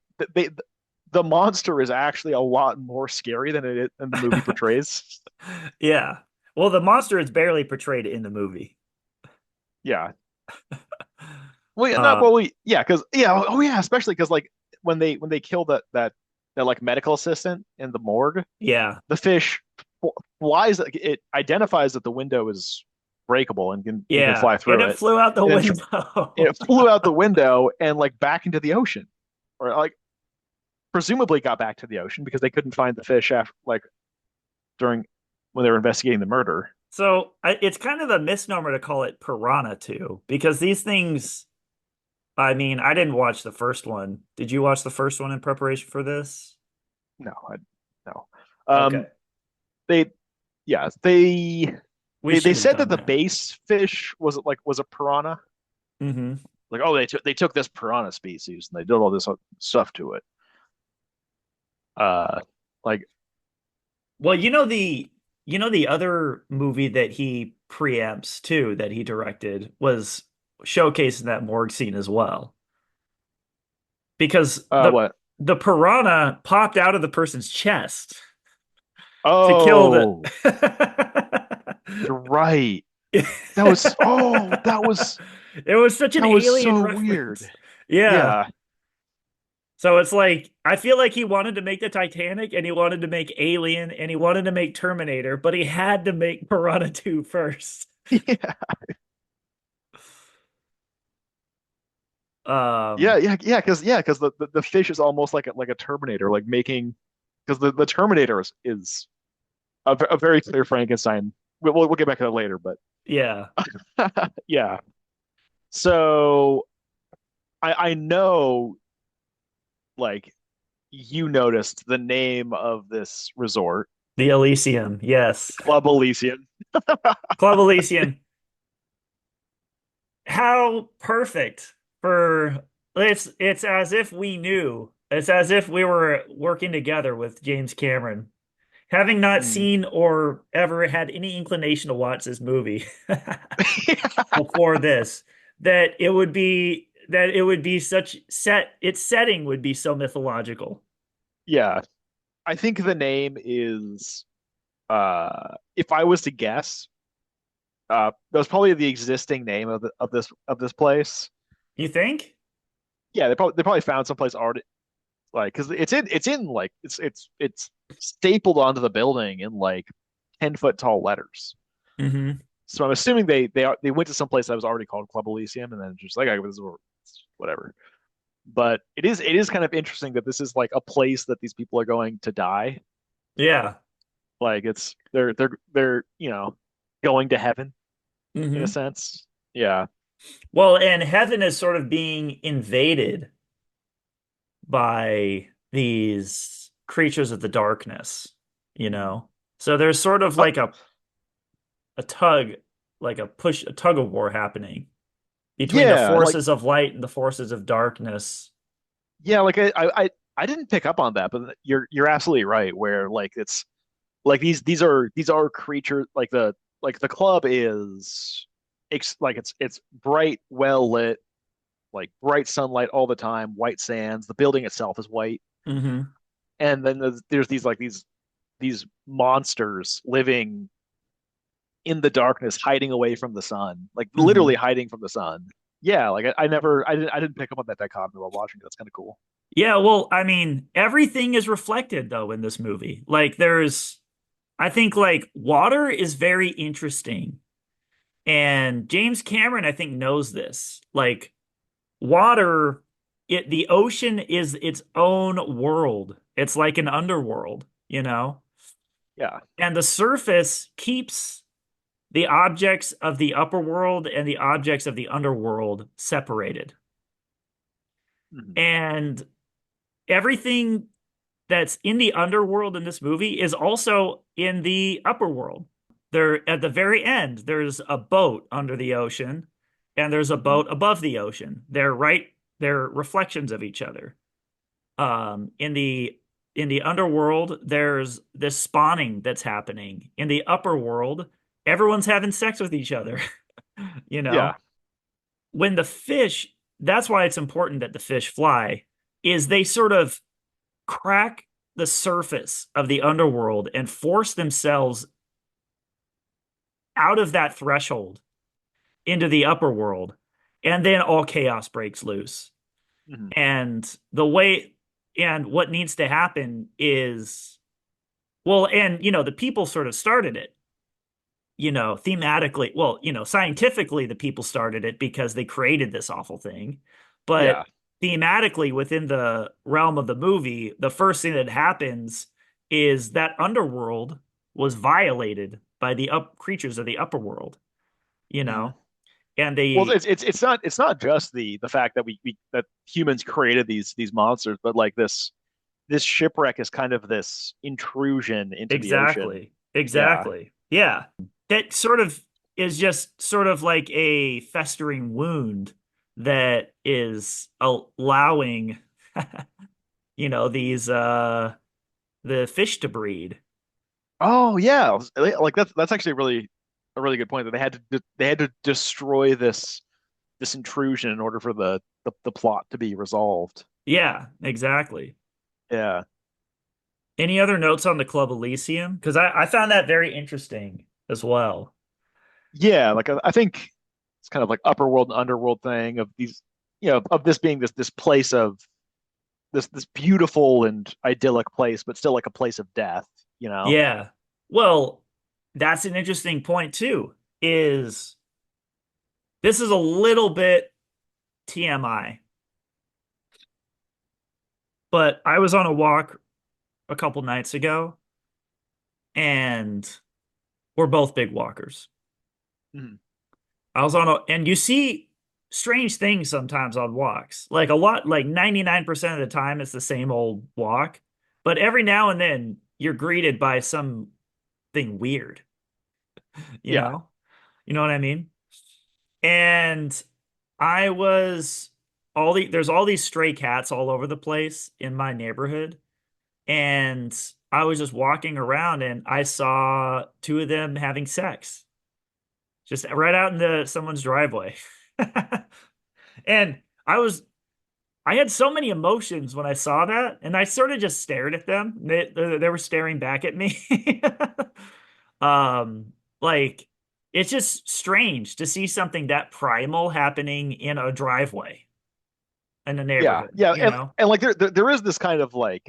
Speaker 2: the monster is actually a lot more scary than the movie portrays.
Speaker 1: yeah. Well, the monster is barely portrayed in the movie.
Speaker 2: Yeah. Well, yeah, not
Speaker 1: Uh,
Speaker 2: well. Yeah, because, yeah. Oh, yeah. Especially because like when they kill that like medical assistant in the morgue,
Speaker 1: yeah.
Speaker 2: the fish flies. It identifies that the window is breakable and can
Speaker 1: Yeah.
Speaker 2: fly
Speaker 1: And
Speaker 2: through
Speaker 1: it
Speaker 2: it,
Speaker 1: flew out the
Speaker 2: and then
Speaker 1: window.
Speaker 2: it flew out the window and like back into the ocean. or like presumably got back to the ocean because they couldn't find the fish after like during when they were investigating the murder.
Speaker 1: So it's kind of a misnomer to call it piranha too, because these things, I mean, I didn't watch the first one. Did you watch the first one in preparation for this?
Speaker 2: No, no.
Speaker 1: Okay.
Speaker 2: Um, they, yeah,
Speaker 1: We
Speaker 2: they
Speaker 1: should have
Speaker 2: said that
Speaker 1: done
Speaker 2: the
Speaker 1: that.
Speaker 2: base fish was a piranha.
Speaker 1: Hmm.
Speaker 2: Like, oh, they took this piranha species and they did all this stuff to it. Uh, like,
Speaker 1: Well, you know the other movie that he preempts too, that he directed was showcasing that morgue scene as well. Because
Speaker 2: what?
Speaker 1: the piranha popped out of the person's chest to kill the
Speaker 2: Oh, you're right. That was
Speaker 1: It was such an
Speaker 2: that was
Speaker 1: alien
Speaker 2: so
Speaker 1: reference.
Speaker 2: weird.
Speaker 1: Yeah.
Speaker 2: Yeah,
Speaker 1: So it's like I feel like he wanted to make the Titanic and he wanted to make Alien and he wanted to make Terminator, but he had to make Piranha 2 first.
Speaker 2: yeah,
Speaker 1: Um,
Speaker 2: because the fish is almost like a Terminator, like making because the Terminator is a very clear Frankenstein. We'll get back to that later, but
Speaker 1: yeah.
Speaker 2: yeah. So I know like you noticed the name of this resort,
Speaker 1: The Elysium, yes.
Speaker 2: Club Elysian.
Speaker 1: Club Elysium. How perfect for it's as if we knew. It's as if we were working together with James Cameron. Having not
Speaker 2: Mm.
Speaker 1: seen or ever had any inclination to watch this movie before this, that it would be such set its setting would be so mythological.
Speaker 2: Yeah, I think the name is if I was to guess, that was probably the existing name of this place.
Speaker 1: You think?
Speaker 2: Yeah, they probably found someplace already like because it's in like it's stapled onto the building in like 10-foot tall letters.
Speaker 1: Hmm.
Speaker 2: So I'm assuming they went to some place that was already called Club Elysium and then just like, okay, this is whatever. But it is kind of interesting that this is like a place that these people are going to die.
Speaker 1: Yeah.
Speaker 2: Like it's they're going to heaven in a
Speaker 1: Hmm.
Speaker 2: sense. Yeah.
Speaker 1: Well, and heaven is sort of being invaded by these creatures of the darkness, you
Speaker 2: Mhm.
Speaker 1: know? So there's sort of
Speaker 2: Oh,
Speaker 1: like a tug, like a tug of war happening between the
Speaker 2: yeah, like
Speaker 1: forces of light and the forces of darkness.
Speaker 2: yeah, like I didn't pick up on that, but you're absolutely right. Where like it's like these are creatures like the club is like it's bright, well lit, like bright sunlight all the time, white sands. The building itself is white,
Speaker 1: Hmm.
Speaker 2: and then there's these like these monsters living in the darkness, hiding away from the sun, like literally
Speaker 1: Hmm.
Speaker 2: hiding from the sun. Yeah, like I didn't pick up on that dichotomy while watching it. That's kind of cool.
Speaker 1: Yeah, well, I mean, everything is reflected though in this movie. Like I think like water is very interesting. And James Cameron, I think, knows this. Like water, the ocean is its own world. It's like an underworld, you know?
Speaker 2: Yeah.
Speaker 1: And the surface keeps the objects of the upper world and the objects of the underworld separated.
Speaker 2: Mhm.
Speaker 1: And everything that's in the underworld in this movie is also in the upper world. There at the very end, there's a boat under the ocean and there's a
Speaker 2: Mhm.
Speaker 1: boat above the ocean. They're reflections of each other. In the underworld, there's this spawning that's happening. In the upper world, everyone's having sex with each other, you
Speaker 2: Yeah.
Speaker 1: know? When the fish, that's why it's important that the fish fly, is they sort of crack the surface of the underworld and force themselves out of that threshold into the upper world. And then all chaos breaks loose.
Speaker 2: Mhm.
Speaker 1: And the way, and what needs to happen is, well, and, the people sort of started it, thematically. Well, scientifically, the people started it because they created this awful thing. But
Speaker 2: Yeah.
Speaker 1: thematically within the realm of the movie, the first thing that happens is that underworld was violated by the up creatures of the upper world, you
Speaker 2: Mm.
Speaker 1: know, and
Speaker 2: Well,
Speaker 1: they
Speaker 2: it's not just the fact that we that humans created these monsters, but like this shipwreck is kind of this intrusion into the ocean.
Speaker 1: exactly,
Speaker 2: Yeah.
Speaker 1: exactly, yeah, that sort of is just sort of like a festering wound that is allowing, these the fish to breed.
Speaker 2: Oh yeah, like that's actually really a really good point that they had to destroy this intrusion in order for the plot to be resolved.
Speaker 1: Yeah, exactly.
Speaker 2: Yeah.
Speaker 1: Any other notes on the Club Elysium? Because I found that very interesting as well.
Speaker 2: Yeah, like I think it's kind of like upper world and underworld thing of these, of this being this place of this beautiful and idyllic place, but still like a place of death, you know?
Speaker 1: Yeah. Well, that's an interesting point too, is this is a little bit TMI, but I was on a walk a couple nights ago and we're both big walkers.
Speaker 2: Mhm.
Speaker 1: I was on and you see strange things sometimes on walks. Like a lot, like 99% of the time it's the same old walk, but every now and then you're greeted by something weird, you
Speaker 2: Yeah.
Speaker 1: know? You know what I mean? And I was there's all these stray cats all over the place in my neighborhood. And I was just walking around and I saw two of them having sex just right out into someone's driveway. And I had so many emotions when I saw that, and I sort of just stared at them. They were staring back at me. Um, like it's just strange to see something that primal happening in a driveway in a
Speaker 2: Yeah.
Speaker 1: neighborhood,
Speaker 2: Yeah.
Speaker 1: you know?
Speaker 2: And like there is this kind of like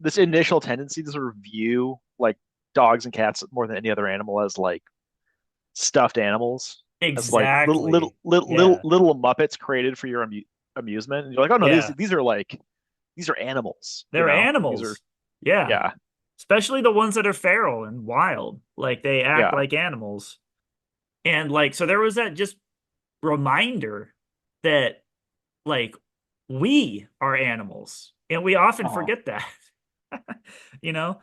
Speaker 2: this initial tendency to sort of view like dogs and cats more than any other animal as like stuffed animals, as like
Speaker 1: Exactly. Yeah.
Speaker 2: little Muppets created for your amusement. And you're like, oh no,
Speaker 1: Yeah.
Speaker 2: these are animals,
Speaker 1: They're
Speaker 2: These are
Speaker 1: animals. Yeah.
Speaker 2: yeah,
Speaker 1: Especially the ones that are feral and wild. Like they act
Speaker 2: yeah.
Speaker 1: like animals. And like, so there was that just reminder that like we are animals and we often
Speaker 2: Oh.
Speaker 1: forget that, you know?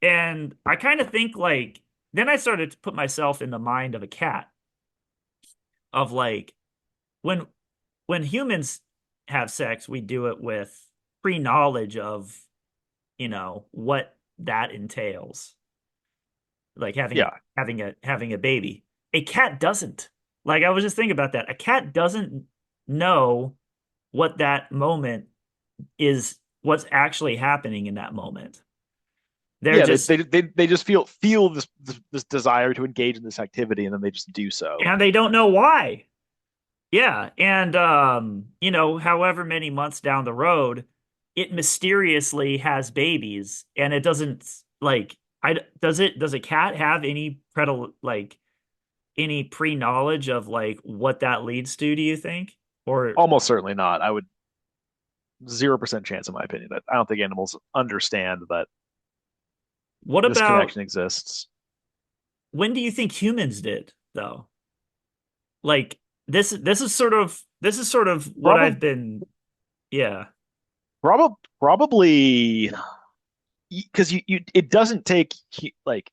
Speaker 1: And I kind of think like, then I started to put myself in the mind of a cat of like, when when humans have sex, we do it with pre-knowledge of, what that entails, like
Speaker 2: Yeah.
Speaker 1: having a baby. A cat doesn't. Like I was just thinking about that. A cat doesn't know what that moment is, what's actually happening in that moment. They're
Speaker 2: Yeah,
Speaker 1: just,
Speaker 2: they just feel this desire to engage in this activity and then they just do so.
Speaker 1: and they don't know why. Yeah, and however many months down the road, it mysteriously has babies, and it doesn't like I does a cat have any any pre-knowledge of like what that leads to, do you think? Or
Speaker 2: Almost certainly not. I would 0% chance in my opinion that I don't think animals understand that
Speaker 1: what
Speaker 2: this
Speaker 1: about
Speaker 2: connection exists.
Speaker 1: when do you think humans did, though? Like this is sort of what I've
Speaker 2: Probably
Speaker 1: been, yeah.
Speaker 2: probably because you it doesn't take like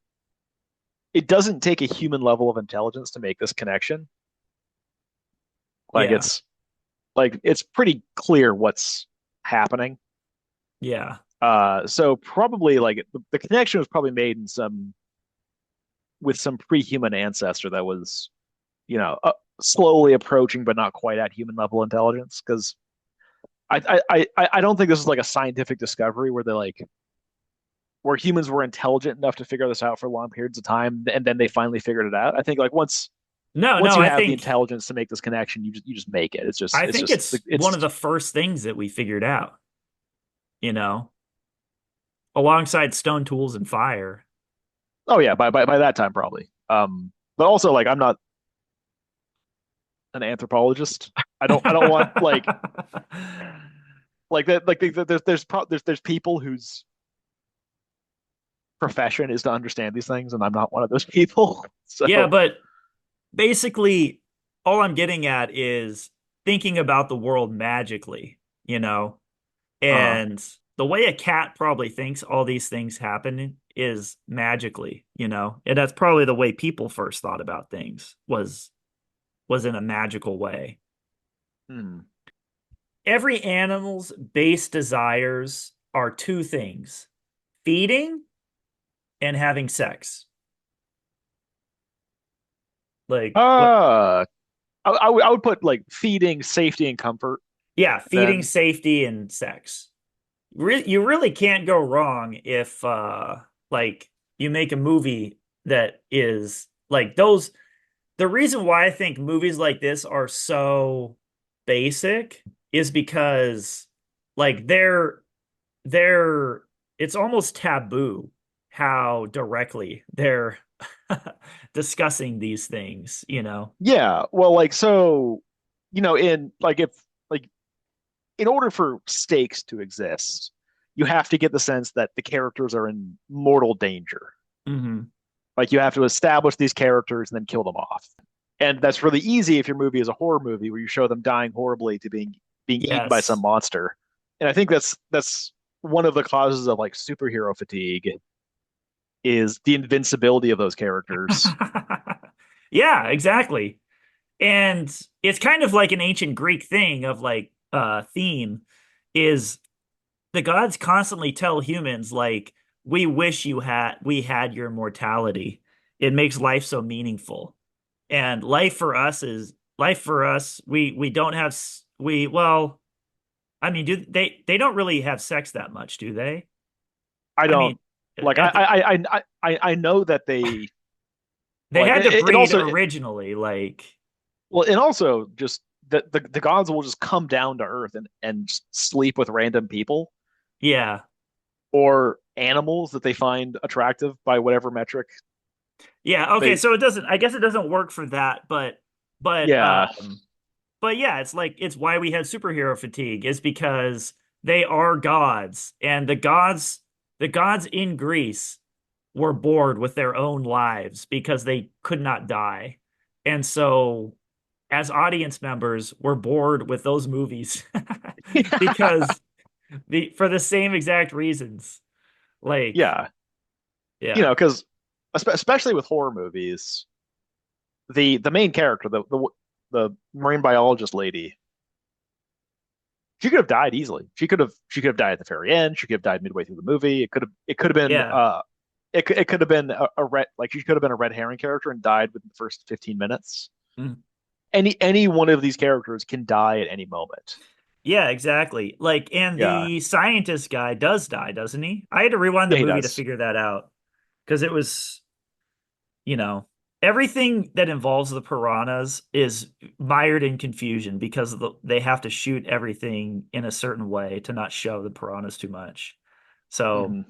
Speaker 2: it doesn't take a human level of intelligence to make this connection. Like
Speaker 1: Yeah.
Speaker 2: it's pretty clear what's happening.
Speaker 1: Yeah.
Speaker 2: So probably like the connection was probably made in some with some pre-human ancestor that was, slowly approaching but not quite at human level intelligence. Because I don't think this is like a scientific discovery where they like where humans were intelligent enough to figure this out for long periods of time and then they finally figured it out. I think like
Speaker 1: No,
Speaker 2: once
Speaker 1: no,
Speaker 2: you
Speaker 1: I
Speaker 2: have the
Speaker 1: think
Speaker 2: intelligence to make this connection, you just make it.
Speaker 1: I think it's one of the first things that we figured out, you know, alongside stone tools and fire.
Speaker 2: oh yeah, by that time probably. But also like I'm not an anthropologist. I don't want like that like there's people whose profession is to understand these things, and I'm not one of those people.
Speaker 1: Yeah,
Speaker 2: So,
Speaker 1: but basically, all I'm getting at is thinking about the world magically, you know?
Speaker 2: uh,
Speaker 1: And the way a cat probably thinks all these things happen is magically, you know? And that's probably the way people first thought about things was in a magical way.
Speaker 2: hmm.
Speaker 1: Every animal's base desires are two things: feeding and having sex. Like what?
Speaker 2: I would put like feeding, safety, and comfort.
Speaker 1: Yeah,
Speaker 2: And
Speaker 1: feeding,
Speaker 2: then
Speaker 1: safety, and sex. You really can't go wrong if like you make a movie that is like those. The reason why I think movies like this are so basic is because like they're it's almost taboo how directly they're discussing these things, you know.
Speaker 2: yeah, well, like so, in like if like in order for stakes to exist, you have to get the sense that the characters are in mortal danger.
Speaker 1: Hmm.
Speaker 2: Like you have to establish these characters and then kill them off. And that's really easy if your movie is a horror movie where you show them dying horribly to being eaten by some
Speaker 1: Yes.
Speaker 2: monster. And I think that's one of the causes of like superhero fatigue is the invincibility of those characters.
Speaker 1: Yeah, exactly. And it's kind of like an ancient Greek thing of like theme is the gods constantly tell humans like we had your mortality. It makes life so meaningful. And life for us we don't have we well I mean do they don't really have sex that much, do they?
Speaker 2: I
Speaker 1: I
Speaker 2: don't
Speaker 1: mean
Speaker 2: like
Speaker 1: at the
Speaker 2: I know that they
Speaker 1: they
Speaker 2: like
Speaker 1: had to
Speaker 2: it
Speaker 1: breed
Speaker 2: also
Speaker 1: originally like
Speaker 2: well, and also just the gods will just come down to Earth and sleep with random people
Speaker 1: yeah.
Speaker 2: or animals that they find attractive by whatever metric
Speaker 1: Yeah, okay,
Speaker 2: they.
Speaker 1: so it doesn't I guess it doesn't work for that, but
Speaker 2: Yeah,
Speaker 1: but yeah, it's like it's why we had superhero fatigue is because they are gods and the gods in Greece were bored with their own lives because they could not die. And so as audience members, we're bored with those movies because for the same exact reasons. Like,
Speaker 2: yeah,
Speaker 1: yeah.
Speaker 2: because especially with horror movies, the main character, the marine biologist lady, she could have died easily. She could have died at the very end. She could have died midway through the movie. It could have been
Speaker 1: Yeah.
Speaker 2: it could have been a red like she could have been a red herring character and died within the first 15 minutes.
Speaker 1: Mm.
Speaker 2: Any one of these characters can die at any moment.
Speaker 1: Yeah, exactly. Like, and
Speaker 2: Yeah,
Speaker 1: the scientist guy does die, doesn't he? I had to rewind the
Speaker 2: yeah, he
Speaker 1: movie to
Speaker 2: does.
Speaker 1: figure that out because it was, you know, everything that involves the piranhas is mired in confusion because they have to shoot everything in a certain way to not show the piranhas too much. So,
Speaker 2: Hmm.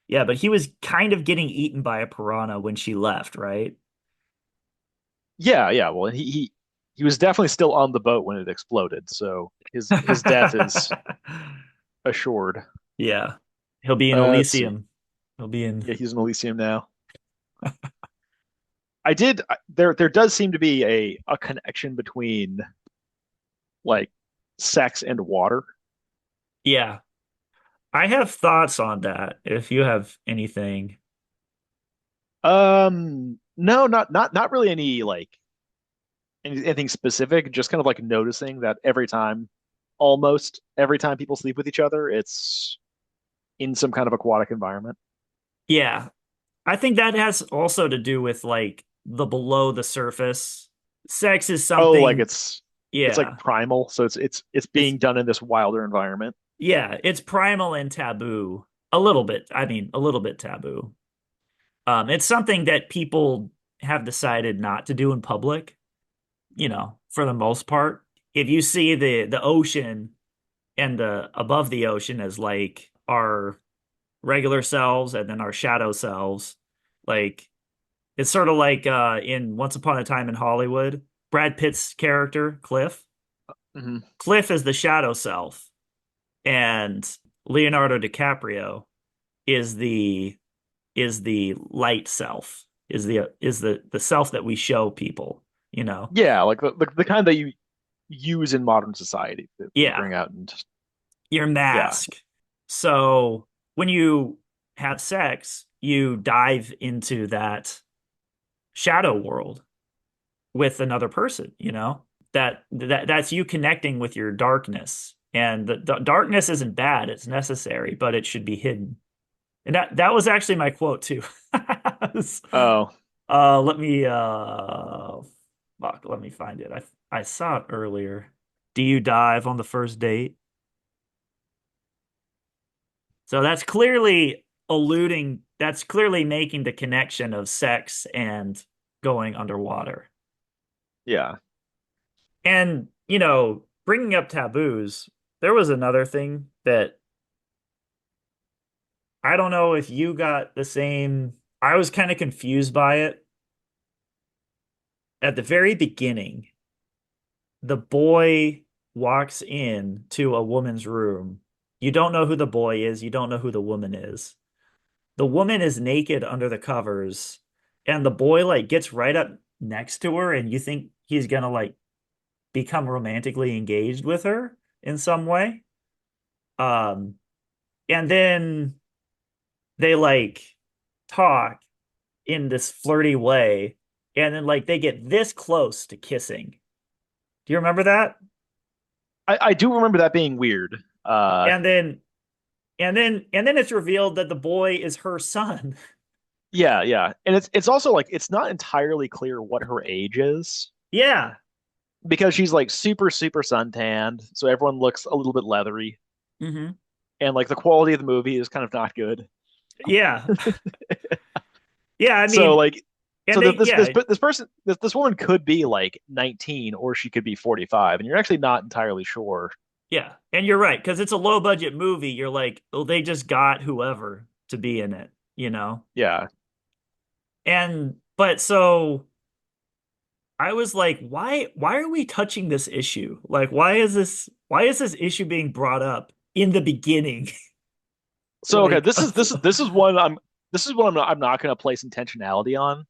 Speaker 1: yeah, but he was kind of getting eaten by a piranha when she left, right?
Speaker 2: Yeah, yeah. Well, he was definitely still on the boat when it exploded, so his death is assured.
Speaker 1: Yeah. He'll be in
Speaker 2: Let's see.
Speaker 1: Elysium. He'll be in.
Speaker 2: Yeah, he's in Elysium now. There does seem to be a connection between like sex and water.
Speaker 1: Yeah. I have thoughts on that if you have anything.
Speaker 2: No, not really any like anything specific, just kind of like noticing that almost every time people sleep with each other, it's in some kind of aquatic environment.
Speaker 1: Yeah. I think that has also to do with like the below the surface. Sex is
Speaker 2: Oh, like
Speaker 1: something,
Speaker 2: it's like
Speaker 1: yeah.
Speaker 2: primal, so it's
Speaker 1: It's
Speaker 2: being done in this wilder environment.
Speaker 1: yeah, it's primal and taboo. A little bit. I mean, a little bit taboo. It's something that people have decided not to do in public, you know, for the most part. If you see the ocean and the above the ocean as like our regular selves and then our shadow selves, like it's sort of like in Once Upon a Time in Hollywood, Brad Pitt's character, Cliff.
Speaker 2: Hmm.
Speaker 1: Cliff is the shadow self, and Leonardo DiCaprio is the light self, is the self that we show people, you know.
Speaker 2: Yeah, like the kind that you use in modern society that you
Speaker 1: Yeah,
Speaker 2: bring out and
Speaker 1: your
Speaker 2: yeah,
Speaker 1: mask. So when you have sex, you dive into that shadow world with another person, you know? That's you connecting with your darkness. And the darkness isn't bad, it's necessary, but it should be hidden. And that was actually my quote too.
Speaker 2: oh,
Speaker 1: Let me fuck, let me find it. I saw it earlier. Do you dive on the first date? So that's clearly making the connection of sex and going underwater.
Speaker 2: yeah.
Speaker 1: And, bringing up taboos, there was another thing that I don't know if you got the same. I was kind of confused by it. At the very beginning, the boy walks in to a woman's room. You don't know who the boy is, you don't know who the woman is. The woman is naked under the covers, and the boy like gets right up next to her, and you think he's gonna like become romantically engaged with her in some way. Um, and then they like talk in this flirty way, and then like they get this close to kissing. Do you remember that?
Speaker 2: I do remember that being weird.
Speaker 1: And then and then it's revealed that the boy is her son.
Speaker 2: Yeah, yeah. And it's also like it's not entirely clear what her age is
Speaker 1: Yeah.
Speaker 2: because she's like super suntanned, so everyone looks a little bit leathery.
Speaker 1: Hmm.
Speaker 2: And like the quality of the movie is kind of not good.
Speaker 1: Yeah. Yeah, I
Speaker 2: So
Speaker 1: mean,
Speaker 2: like
Speaker 1: and
Speaker 2: so
Speaker 1: they yeah,
Speaker 2: this person this woman could be like 19 or she could be 45 and you're actually not entirely sure.
Speaker 1: yeah. And you're right, because it's a low budget movie. You're like, oh, they just got whoever to be in it, you know?
Speaker 2: Yeah.
Speaker 1: And but so I was like, why are we touching this issue? Like, why is this issue being brought up in the beginning?
Speaker 2: So okay,
Speaker 1: Like,
Speaker 2: this is one I'm not going to place intentionality on.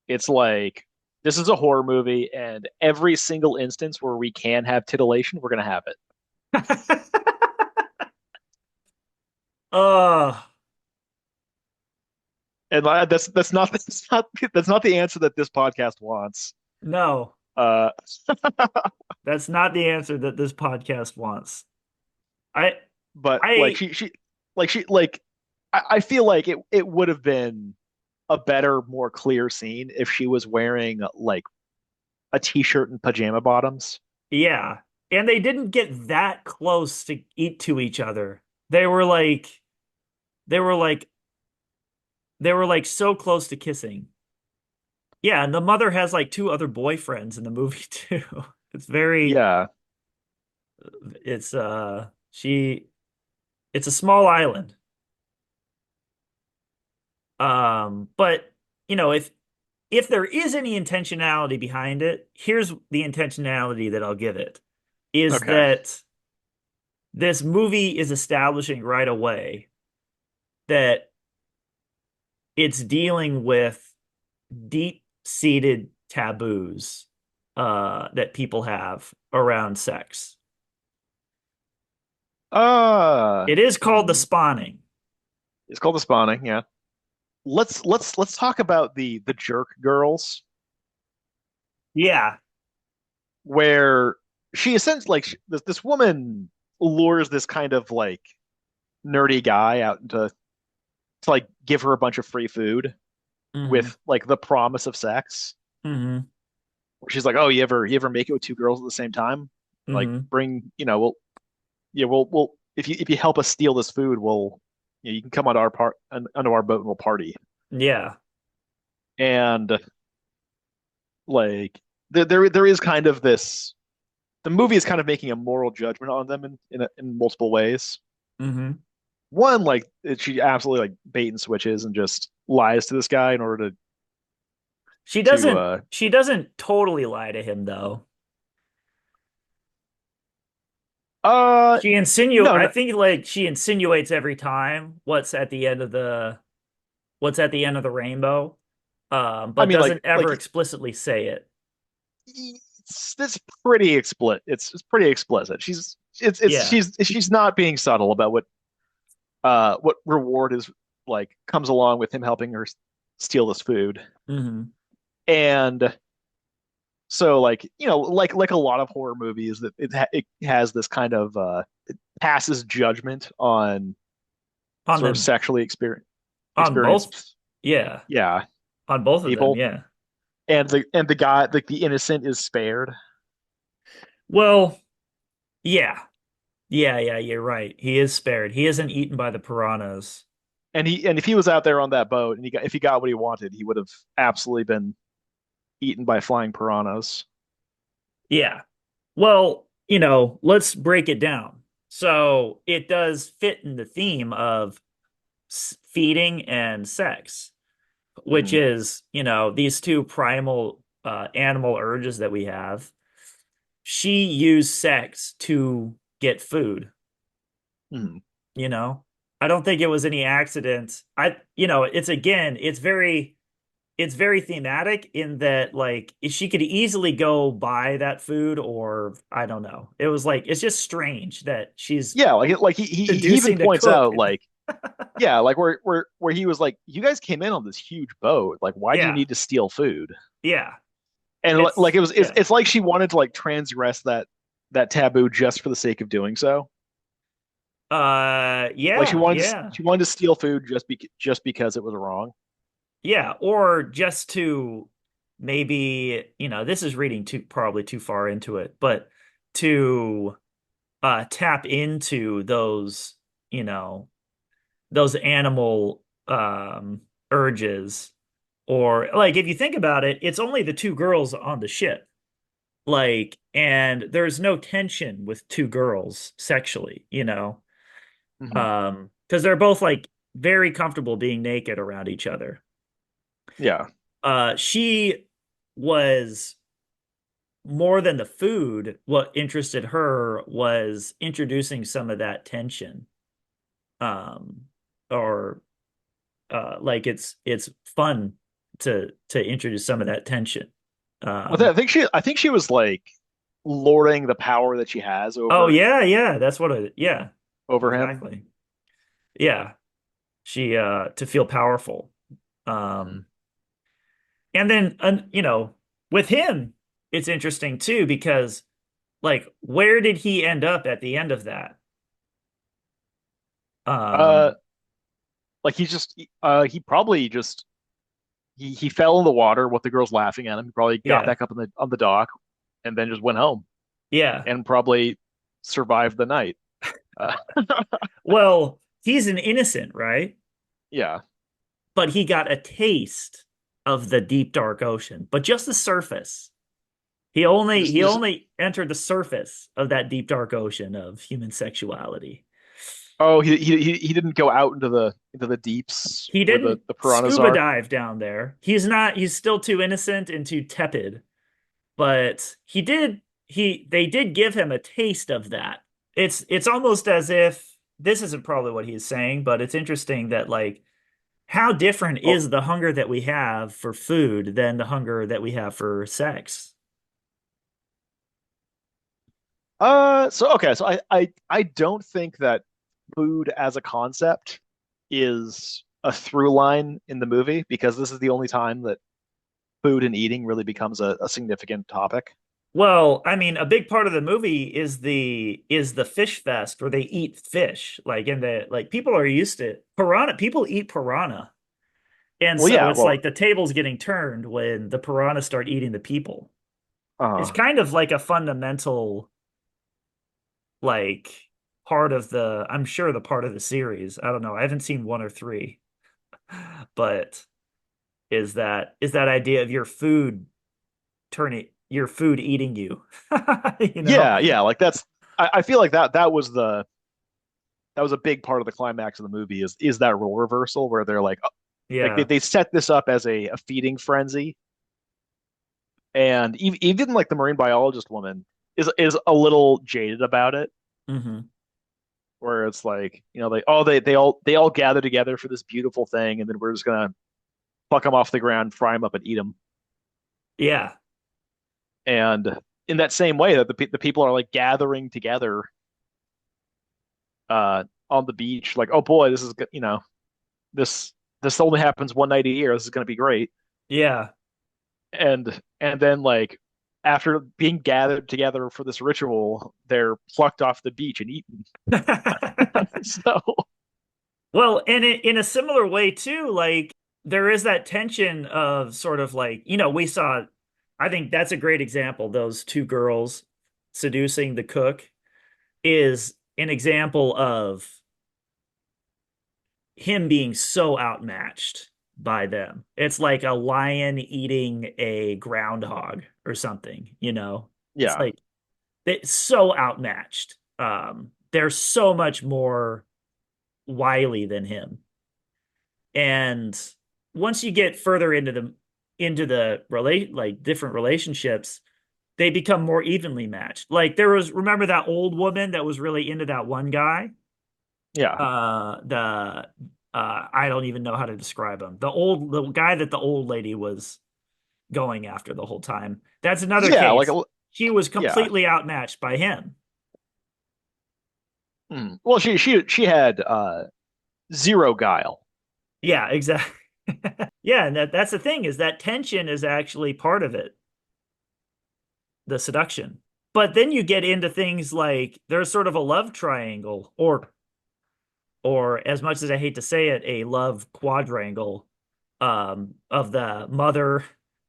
Speaker 2: It's like this is a horror movie and every single instance where we can have titillation, we're going to have it.
Speaker 1: uh
Speaker 2: And that's not the answer that this podcast wants.
Speaker 1: no,
Speaker 2: Uh,
Speaker 1: that's not the answer that this podcast wants. I
Speaker 2: but like
Speaker 1: I
Speaker 2: I feel like it would have been a better, more clear scene if she was wearing like a t-shirt and pajama bottoms.
Speaker 1: Yeah. And they didn't get that close to eat to each other. They were like they were like so close to kissing. Yeah, and the mother has like two other boyfriends in the movie too. It's very
Speaker 2: Yeah.
Speaker 1: it's she it's a small island. But if there is any intentionality behind it, here's the intentionality that I'll give it is
Speaker 2: Okay.
Speaker 1: that this movie is establishing right away that it's dealing with deep-seated taboos that people have around sex.
Speaker 2: Uh,
Speaker 1: It is called the
Speaker 2: hmm.
Speaker 1: spawning.
Speaker 2: It's called the spawning, yeah. Let's talk about the jerk girls
Speaker 1: Yeah.
Speaker 2: where she essentially like this woman lures this kind of like nerdy guy out to like give her a bunch of free food
Speaker 1: Hmm.
Speaker 2: with like the promise of sex.
Speaker 1: Hmm.
Speaker 2: She's like, "Oh, you ever make it with two girls at the same time? Like,
Speaker 1: Hmm.
Speaker 2: bring we'll yeah we'll if you help us steal this food, you can come onto our onto our boat and we'll party."
Speaker 1: Yeah.
Speaker 2: And like there is kind of this the movie is kind of making a moral judgment on them in multiple ways.
Speaker 1: Hmm.
Speaker 2: One, like she absolutely like bait and switches and just lies to this guy in order
Speaker 1: She
Speaker 2: to
Speaker 1: doesn't she doesn't totally lie to him though.
Speaker 2: No,
Speaker 1: I
Speaker 2: no.
Speaker 1: think like she insinuates every time what's at the end of the rainbow,
Speaker 2: I
Speaker 1: but
Speaker 2: mean,
Speaker 1: doesn't ever explicitly say it.
Speaker 2: it's pretty explicit. It's pretty explicit.
Speaker 1: Yeah.
Speaker 2: She's not being subtle about what reward is like comes along with him helping her steal this food.
Speaker 1: Hmm.
Speaker 2: And so like, like a lot of horror movies that it has this kind of it passes judgment on
Speaker 1: On
Speaker 2: sort of
Speaker 1: them,
Speaker 2: sexually
Speaker 1: on both.
Speaker 2: experienced,
Speaker 1: Yeah.
Speaker 2: yeah,
Speaker 1: On both of them.
Speaker 2: people.
Speaker 1: Yeah.
Speaker 2: And the guy, like the innocent, is spared.
Speaker 1: Well, yeah. Yeah. You're right. He is spared. He isn't eaten by the piranhas.
Speaker 2: And if he was out there on that boat and if he got what he wanted, he would have absolutely been eaten by flying piranhas.
Speaker 1: Yeah. Well, let's break it down. So it does fit in the theme of feeding and sex, which
Speaker 2: Hmm.
Speaker 1: is, these two primal animal urges that we have. She used sex to get food,
Speaker 2: Hmm.
Speaker 1: you know? I don't think it was any accident. It's very thematic in that like she could easily go buy that food or I don't know. It was like it's just strange that she's
Speaker 2: Yeah, like he even
Speaker 1: seducing the
Speaker 2: points
Speaker 1: cook.
Speaker 2: out like, yeah, like where he was like, you guys came in on this huge boat, like why do you
Speaker 1: Yeah.
Speaker 2: need to steal food?
Speaker 1: Yeah.
Speaker 2: And like
Speaker 1: It's yeah.
Speaker 2: it's like she wanted to like transgress that taboo just for the sake of doing so. Like
Speaker 1: Yeah, yeah.
Speaker 2: she wanted to steal food just because it was wrong.
Speaker 1: Yeah, or just to maybe, this is reading too probably too far into it, but to tap into you know, those animal urges. Or like if you think about it, it's only the two girls on the ship. Like, and there's no tension with two girls sexually,
Speaker 2: Hmm.
Speaker 1: because they're both like very comfortable being naked around each other.
Speaker 2: Yeah.
Speaker 1: She was more than the food. What interested her was introducing some of that tension. Um, or like it's fun to introduce some of that tension.
Speaker 2: Well,
Speaker 1: Um,
Speaker 2: I think she was like lording the power that she has
Speaker 1: oh yeah, that's what yeah,
Speaker 2: over him.
Speaker 1: exactly. Yeah, she to feel powerful.
Speaker 2: Hmm.
Speaker 1: Um, and then with him, it's interesting too because like where did he end up at the end of that?
Speaker 2: Uh,
Speaker 1: Um,
Speaker 2: like he probably just he fell in the water with the girls laughing at him. He probably got
Speaker 1: yeah,
Speaker 2: back up on the dock and then just went home
Speaker 1: yeah.
Speaker 2: and probably survived the night. Uh,
Speaker 1: Well, he's an innocent, right?
Speaker 2: yeah,
Speaker 1: But he got a taste of the deep dark ocean, but just the surface. He
Speaker 2: just
Speaker 1: only entered the surface of that deep dark ocean of human sexuality.
Speaker 2: oh he didn't go out into the deeps
Speaker 1: He
Speaker 2: where
Speaker 1: didn't
Speaker 2: the piranhas
Speaker 1: scuba
Speaker 2: are.
Speaker 1: dive down there. He's still too innocent and too tepid, but they did give him a taste of that. It's almost as if this isn't probably what he's saying, but it's interesting that like how different
Speaker 2: Oh,
Speaker 1: is the hunger that we have for food than the hunger that we have for sex?
Speaker 2: so okay, so I don't think that food as a concept is a through line in the movie because this is the only time that food and eating really becomes a significant topic.
Speaker 1: Well, I mean, a big part of the movie is the fish fest where they eat fish. Like in the like people are used to piranha. People eat piranha. And
Speaker 2: Well,
Speaker 1: so
Speaker 2: yeah,
Speaker 1: it's
Speaker 2: well,
Speaker 1: like the table's getting turned when the piranhas start eating the people. It's
Speaker 2: uh,
Speaker 1: kind of like a fundamental like part of I'm sure the part of the series. I don't know. I haven't seen one or three, but is that idea of your food eating you. You know?
Speaker 2: yeah, like I feel like that was a big part of the climax of the movie is that role reversal where they're like
Speaker 1: Yeah.
Speaker 2: they set this up as a feeding frenzy, and even like the marine biologist woman is a little jaded about it.
Speaker 1: Hmm.
Speaker 2: where it's like, they all gather together for this beautiful thing, and then we're just gonna pluck them off the ground, fry them up, and eat them.
Speaker 1: Yeah.
Speaker 2: And in that same way, that the people are like gathering together on the beach, like, oh boy, this this only happens one night a year. This is gonna be great.
Speaker 1: Yeah.
Speaker 2: And then like after being gathered together for this ritual, they're plucked off the beach and eaten. So
Speaker 1: Well, and in a similar way too, like there is that tension of sort of like, we saw, I think that's a great example. Those two girls seducing the cook is an example of him being so outmatched by them. It's like a lion eating a groundhog or something, you know? It's
Speaker 2: yeah,
Speaker 1: like it's so outmatched. They're so much more wily than him. And once you get further into the relate like different relationships, they become more evenly matched. Like there was, remember that old woman that was really into that one guy?
Speaker 2: yeah,
Speaker 1: The I don't even know how to describe him. The guy that the old lady was going after the whole time. That's another
Speaker 2: yeah,
Speaker 1: case. She was
Speaker 2: yeah.
Speaker 1: completely outmatched by him.
Speaker 2: Well, she had zero guile.
Speaker 1: Yeah, exactly. Yeah, and that's the thing is that tension is actually part of it, the seduction. But then you get into things like there's sort of a love triangle, or as much as I hate to say it, a love quadrangle, of the mother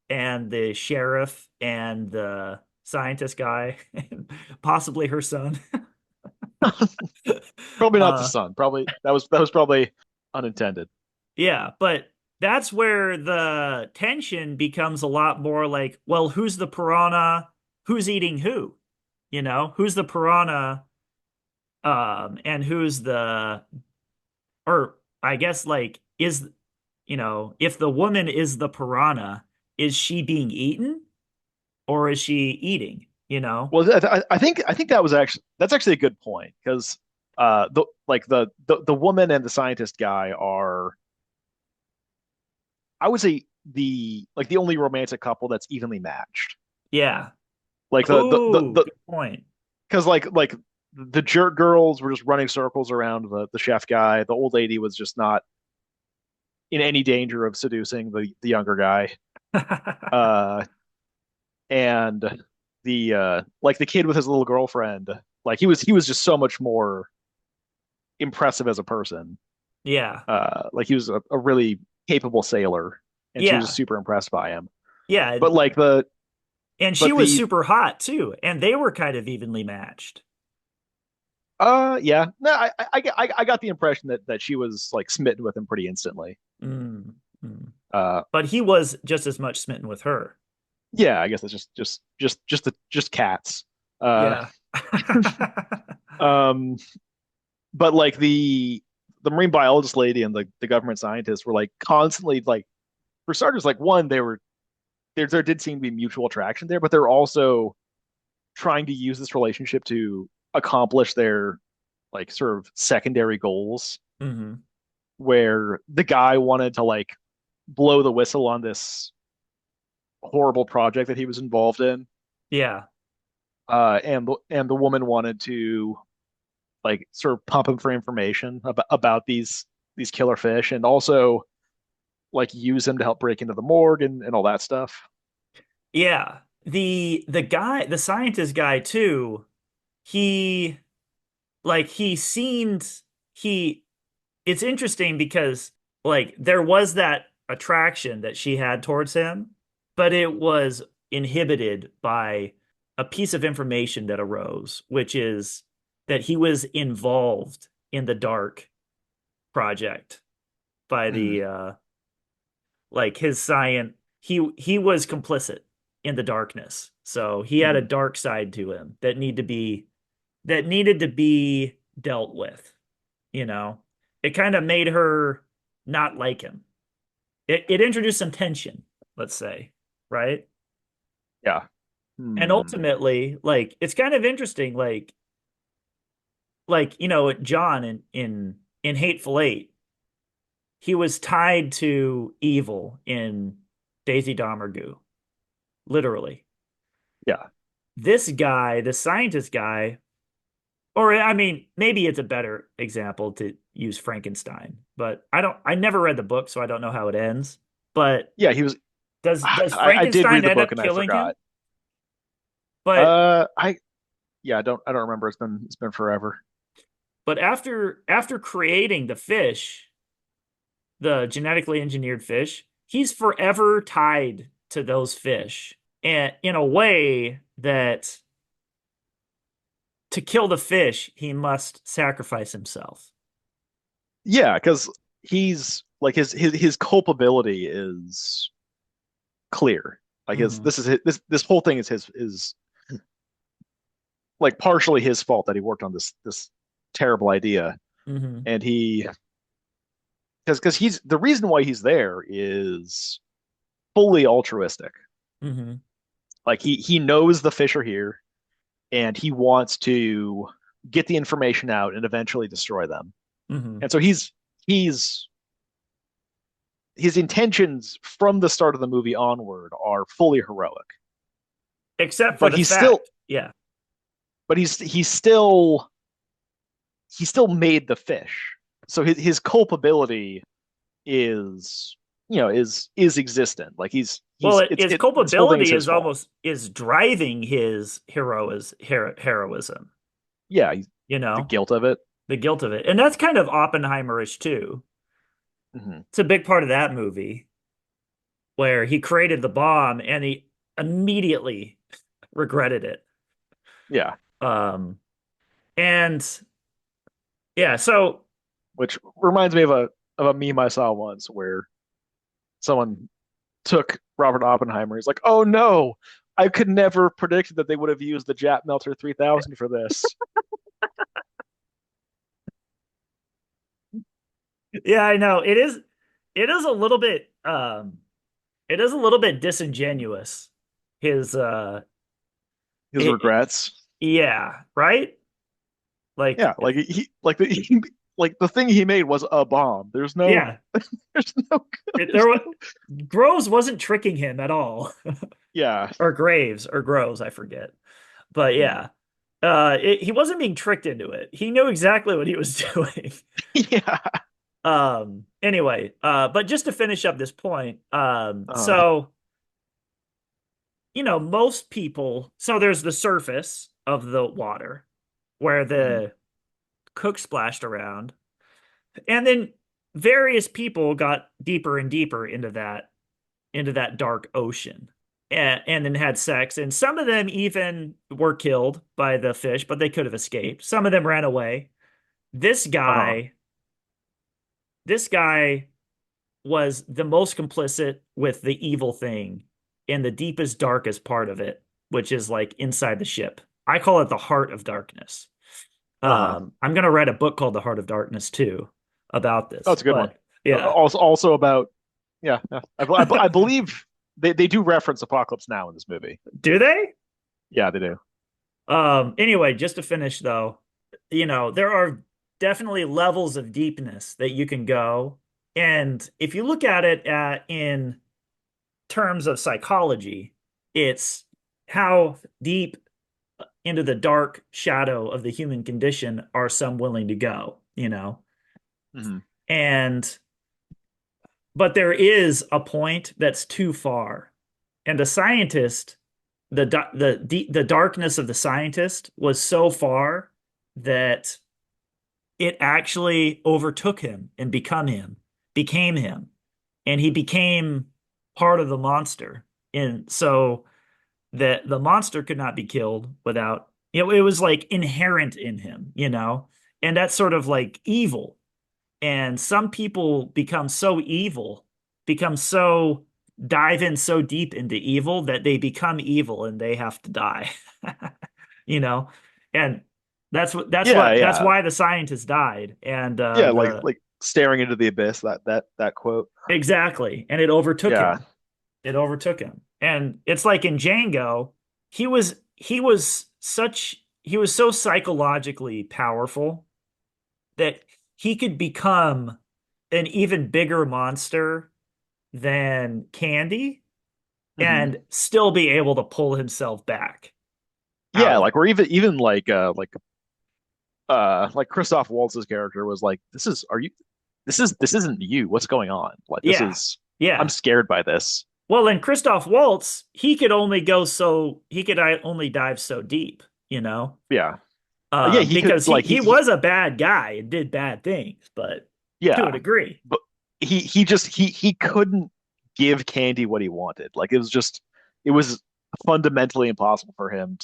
Speaker 1: and the sheriff and the scientist guy, and possibly her son.
Speaker 2: Probably not the
Speaker 1: Uh,
Speaker 2: sun. Probably that was probably unintended.
Speaker 1: yeah, but that's where the tension becomes a lot more like, well, who's the piranha? Who's eating who? Who's the piranha? And who's or I guess like, if the woman is the piranha, is she being eaten or is she eating?
Speaker 2: Well, I think that's actually a good point because the woman and the scientist guy are, I would say, the only romantic couple that's evenly matched.
Speaker 1: Yeah.
Speaker 2: Like
Speaker 1: Oh, good point.
Speaker 2: because like the jerk girls were just running circles around the chef guy. The old lady was just not in any danger of seducing the younger guy. Uh, and the kid with his little girlfriend, like he was just so much more impressive as a person.
Speaker 1: Yeah.
Speaker 2: Like he was a really capable sailor, and she was just
Speaker 1: Yeah.
Speaker 2: super impressed by him.
Speaker 1: Yeah.
Speaker 2: But like the
Speaker 1: And she
Speaker 2: but
Speaker 1: was
Speaker 2: the
Speaker 1: super hot too, and they were kind of evenly matched.
Speaker 2: yeah, no, I got the impression that she was like smitten with him pretty instantly.
Speaker 1: Mm, mm.
Speaker 2: Uh,
Speaker 1: But he was just as much smitten with her.
Speaker 2: yeah, I guess that's just cats. Uh,
Speaker 1: Yeah.
Speaker 2: um, but like the marine biologist lady and the government scientists were like constantly like, for starters, like one, there did seem to be mutual attraction there, but they're also trying to use this relationship to accomplish their like sort of secondary goals,
Speaker 1: Hmm.
Speaker 2: where the guy wanted to like blow the whistle on this horrible project that he was involved in,
Speaker 1: Yeah.
Speaker 2: and the woman wanted to like sort of pump him for information about these killer fish, and also like use him to help break into the morgue and all that stuff.
Speaker 1: Yeah. The scientist guy too, he he seemed he it's interesting because like there was that attraction that she had towards him, but it was inhibited by a piece of information that arose, which is that he was involved in the dark project by
Speaker 2: Mm,
Speaker 1: his science. He was complicit in the darkness. So he had a
Speaker 2: mm.
Speaker 1: dark side to him that needed to be dealt with, you know. It kind of made her not like him. It introduced some tension, let's say, right?
Speaker 2: Yeah.
Speaker 1: And
Speaker 2: Hmm.
Speaker 1: ultimately, it's kind of interesting. Like like, John in Hateful Eight, he was tied to evil in Daisy Domergue, literally.
Speaker 2: Yeah.
Speaker 1: This guy, the scientist guy, or I mean, maybe it's a better example to use Frankenstein, but I never read the book, so I don't know how it ends. But
Speaker 2: Yeah, he was.
Speaker 1: does
Speaker 2: I did read
Speaker 1: Frankenstein
Speaker 2: the
Speaker 1: end
Speaker 2: book
Speaker 1: up
Speaker 2: and I
Speaker 1: killing
Speaker 2: forgot.
Speaker 1: him? But
Speaker 2: I yeah, I don't remember. It's been forever.
Speaker 1: after creating the fish, the genetically engineered fish, he's forever tied to those fish. And in a way that to kill the fish, he must sacrifice himself.
Speaker 2: Yeah, because he's like his culpability is clear. Like his
Speaker 1: Hmm.
Speaker 2: this whole thing is his like partially his fault that he worked on this terrible idea,
Speaker 1: Hmm.
Speaker 2: and he because he's the reason why he's there is fully altruistic.
Speaker 1: Hmm.
Speaker 2: Like he knows the fish are here, and he wants to get the information out and eventually destroy them.
Speaker 1: Hmm.
Speaker 2: And so he's his intentions from the start of the movie onward are fully heroic.
Speaker 1: Except for
Speaker 2: But
Speaker 1: the fact, yeah.
Speaker 2: he's still he still made the fish. So his culpability is is existent. Like
Speaker 1: Well,
Speaker 2: he's
Speaker 1: his
Speaker 2: this whole thing is
Speaker 1: culpability
Speaker 2: his
Speaker 1: is
Speaker 2: fault.
Speaker 1: almost is driving his heroism,
Speaker 2: Yeah,
Speaker 1: you
Speaker 2: the
Speaker 1: know,
Speaker 2: guilt of it.
Speaker 1: the guilt of it. And that's kind of Oppenheimerish too.
Speaker 2: Mm-hmm.
Speaker 1: It's a big part of that movie where he created the bomb and he immediately regretted it.
Speaker 2: Yeah,
Speaker 1: Um, and yeah, so
Speaker 2: which reminds me of a meme I saw once where someone took Robert Oppenheimer. He's like, "Oh no, I could never predict that they would have used the Jet Melter 3000 for this."
Speaker 1: yeah, I know it is a little bit it is a little bit disingenuous. His
Speaker 2: His
Speaker 1: it,
Speaker 2: regrets.
Speaker 1: yeah, right? Like
Speaker 2: Yeah, like like the thing he made was a bomb.
Speaker 1: yeah,
Speaker 2: There's no
Speaker 1: there
Speaker 2: there's
Speaker 1: was
Speaker 2: no
Speaker 1: Groves wasn't tricking him at all.
Speaker 2: yeah.
Speaker 1: Or Graves or Groves, I forget. But
Speaker 2: Hmm.
Speaker 1: yeah. He wasn't being tricked into it. He knew exactly what he was doing.
Speaker 2: Yeah.
Speaker 1: Anyway, but just to finish up this point,
Speaker 2: Uh,
Speaker 1: so most people, so there's the surface of the water where
Speaker 2: mhm.
Speaker 1: the cook splashed around, and then various people got deeper and deeper into that dark ocean. And then had sex, and some of them even were killed by the fish, but they could have escaped. Some of them ran away. This
Speaker 2: Uh-huh.
Speaker 1: guy, this guy was the most complicit with the evil thing in the deepest, darkest part of it, which is like inside the ship. I call it the heart of darkness.
Speaker 2: Uh-huh.
Speaker 1: I'm gonna write a book called The Heart of Darkness too about
Speaker 2: Oh,
Speaker 1: this.
Speaker 2: it's a good one.
Speaker 1: But yeah,
Speaker 2: Also about yeah, yeah. I believe they do reference Apocalypse Now in this movie.
Speaker 1: do they?
Speaker 2: Yeah, they do.
Speaker 1: Anyway, just to finish though, there are definitely levels of deepness that you can go. And if you look at it in terms of psychology, it's how deep into the dark shadow of the human condition are some willing to go.
Speaker 2: Hmm.
Speaker 1: And but there is a point that's too far. And the scientist, the darkness of the scientist was so far that it actually overtook him and became him, and he became part of the monster. And so that the monster could not be killed without it was like inherent in him. And that's sort of like evil. And some people become so evil, become so dive in so deep into evil that they become evil and they have to die. you know, and
Speaker 2: Yeah,
Speaker 1: that's
Speaker 2: yeah.
Speaker 1: why the scientist died. And
Speaker 2: Yeah,
Speaker 1: the
Speaker 2: like staring into the abyss, that quote.
Speaker 1: exactly, and it overtook
Speaker 2: Yeah.
Speaker 1: him. It overtook him, and it's like in Django, he was such. he was so psychologically powerful that he could become an even bigger monster than Candy
Speaker 2: Hmm.
Speaker 1: and still be able to pull himself back out
Speaker 2: Yeah,
Speaker 1: of
Speaker 2: like
Speaker 1: it.
Speaker 2: or even like Christoph Waltz's character was like, this isn't you. What's going on? Like this
Speaker 1: Yeah.
Speaker 2: is I'm
Speaker 1: Yeah.
Speaker 2: scared by this.
Speaker 1: Well, then Christoph Waltz, he could only dive so deep, you know,
Speaker 2: Yeah. Yeah, he could
Speaker 1: because
Speaker 2: like
Speaker 1: he was a bad guy and did bad things, but to a
Speaker 2: yeah,
Speaker 1: degree.
Speaker 2: but he couldn't give Candy what he wanted. Like it was fundamentally impossible for him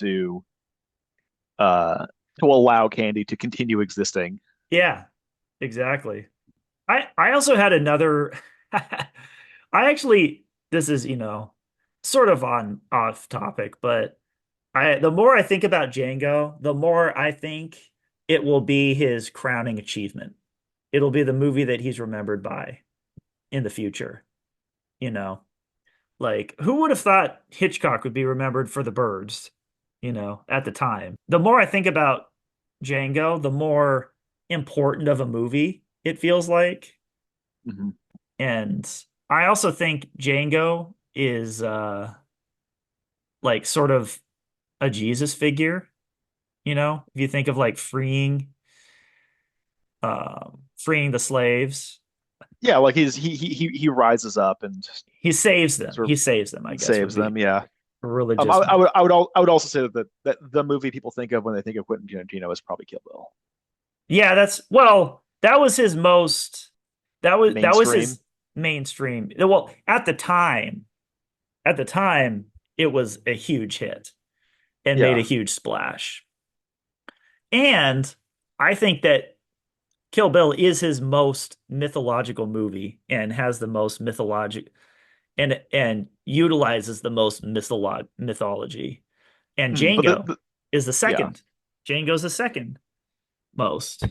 Speaker 2: uh to allow Candy to continue existing.
Speaker 1: Yeah, exactly. I also had another I actually this is, sort of on off topic, but the more I think about Django, the more I think it will be his crowning achievement. It'll be the movie that he's remembered by in the future, you know. Like who would have thought Hitchcock would be remembered for The Birds, at the time. The more I think about Django, the more important of a movie it feels like.
Speaker 2: Mhm.
Speaker 1: And I also think Django is like sort of a Jesus figure, if you think of like freeing the slaves.
Speaker 2: Yeah, like he rises up and
Speaker 1: He saves them.
Speaker 2: sort
Speaker 1: He saves them, I
Speaker 2: of
Speaker 1: guess would
Speaker 2: saves them.
Speaker 1: be
Speaker 2: Yeah.
Speaker 1: religious.
Speaker 2: I would also say that the movie people think of when they think of Quentin Tarantino is probably Kill Bill.
Speaker 1: Yeah, that was his most that was
Speaker 2: Mainstream.
Speaker 1: his mainstream. Well, at the time it was a huge hit and made a
Speaker 2: Yeah.
Speaker 1: huge splash. And I think that Kill Bill is his most mythological movie and has the most mythologic and utilizes the most mythology. And
Speaker 2: Mhm. But
Speaker 1: Django is the
Speaker 2: yeah.
Speaker 1: second. Django's the second most.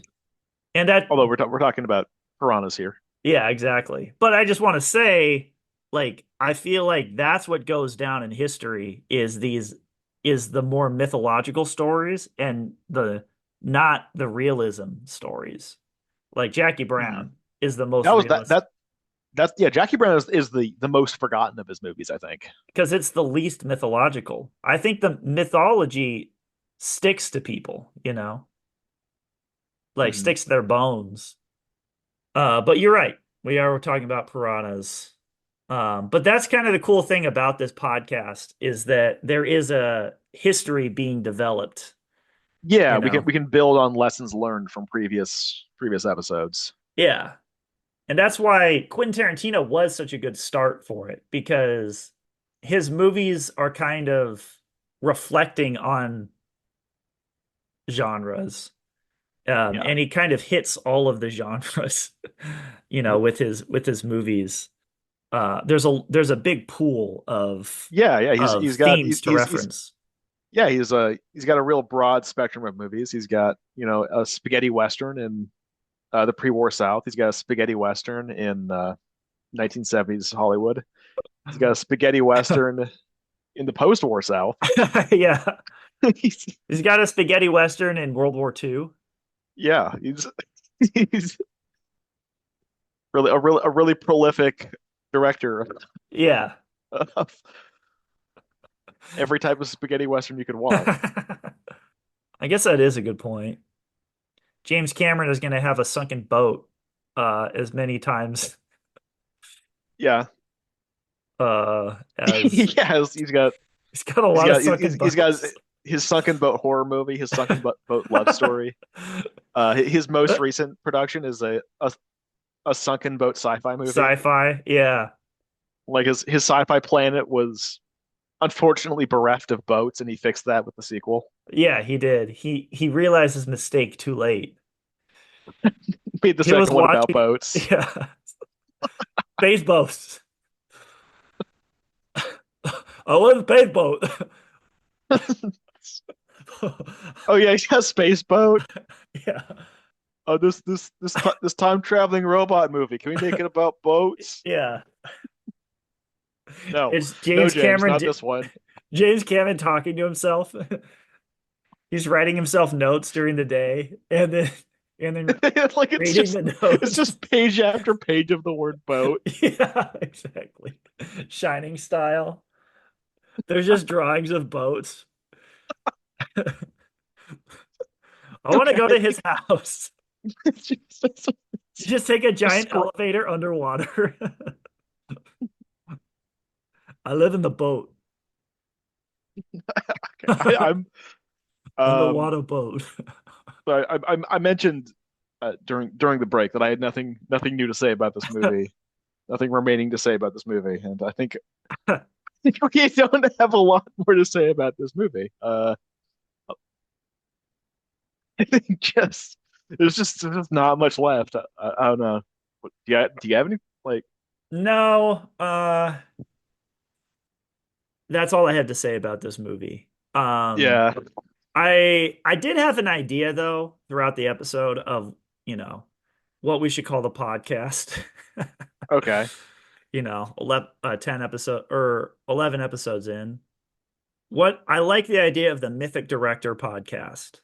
Speaker 1: And that
Speaker 2: Although we're talking about piranhas here.
Speaker 1: Yeah, exactly. But I just want to say, like, I feel like that's what goes down in history is the more mythological stories and the not the realism stories. Like Jackie
Speaker 2: Mhm.
Speaker 1: Brown is the most
Speaker 2: That was that
Speaker 1: realist
Speaker 2: that's yeah. Jackie Brown is the most forgotten of his movies, I think.
Speaker 1: because it's the least mythological. I think the mythology sticks to people, like
Speaker 2: Hmm.
Speaker 1: sticks to their bones. But you're right. We are talking about piranhas. But that's kind of the cool thing about this podcast is that there is a history being developed,
Speaker 2: Yeah,
Speaker 1: you know?
Speaker 2: we can build on lessons learned from previous episodes.
Speaker 1: Yeah. And that's why Quentin Tarantino was such a good start for it because his movies are kind of reflecting on genres.
Speaker 2: Yeah.
Speaker 1: And he kind of hits all of the genres, with his movies. There's a big pool
Speaker 2: Yeah, yeah.
Speaker 1: of themes to
Speaker 2: He's
Speaker 1: reference.
Speaker 2: yeah, he's got a real broad spectrum of movies. He's got, a spaghetti western in the pre-war South. He's got a spaghetti western in 1970s Hollywood. He's got a spaghetti western in the post-war South.
Speaker 1: Yeah.
Speaker 2: he's,
Speaker 1: He's got a spaghetti western in World War II.
Speaker 2: yeah, he's a really prolific director
Speaker 1: Yeah.
Speaker 2: of every type of spaghetti western you could want.
Speaker 1: I guess that is a good point. James Cameron is going to have a sunken boat as many times
Speaker 2: Yeah.
Speaker 1: as he's got a lot of sunken
Speaker 2: He's got
Speaker 1: boats.
Speaker 2: his sunken boat horror movie, his sunken boat love story. His most recent production is a sunken boat sci-fi movie.
Speaker 1: Sci-fi. Yeah.
Speaker 2: Like his sci-fi planet was unfortunately bereft of boats, and he fixed that with the sequel.
Speaker 1: Yeah, he did. He realized his mistake too late.
Speaker 2: Made the
Speaker 1: He was
Speaker 2: second one about
Speaker 1: watching
Speaker 2: boats.
Speaker 1: yeah, space boats. I want a space boat.
Speaker 2: Oh yeah, he's got a space boat.
Speaker 1: Yeah.
Speaker 2: Oh, this time traveling robot movie. Can we make it about boats?
Speaker 1: Yeah.
Speaker 2: No,
Speaker 1: It's
Speaker 2: no, James, not this one.
Speaker 1: James Cameron talking to himself. He's writing himself notes during the day and then
Speaker 2: Like
Speaker 1: reading the
Speaker 2: it's
Speaker 1: notes.
Speaker 2: just page after page of the word boat.
Speaker 1: Yeah, exactly. Shining style. There's just drawings of boats. I want to
Speaker 2: Okay,
Speaker 1: go to his house.
Speaker 2: it's just,
Speaker 1: You just take a
Speaker 2: just
Speaker 1: giant elevator underwater. I live in the boat,
Speaker 2: okay. I'm um.
Speaker 1: underwater boat.
Speaker 2: So I mentioned during the break that I had nothing new to say about this movie, nothing remaining to say about this movie, and I think we don't have a lot more to say about this movie. I think just there's just not much left. I don't know. Do you have any like?
Speaker 1: No, that's all I had to say about this movie.
Speaker 2: Yeah.
Speaker 1: I did have an idea though throughout the episode of, you know, what we should call the podcast.
Speaker 2: Okay.
Speaker 1: 10 episode or 11 episodes in. What I like the idea of the Mythic Director podcast.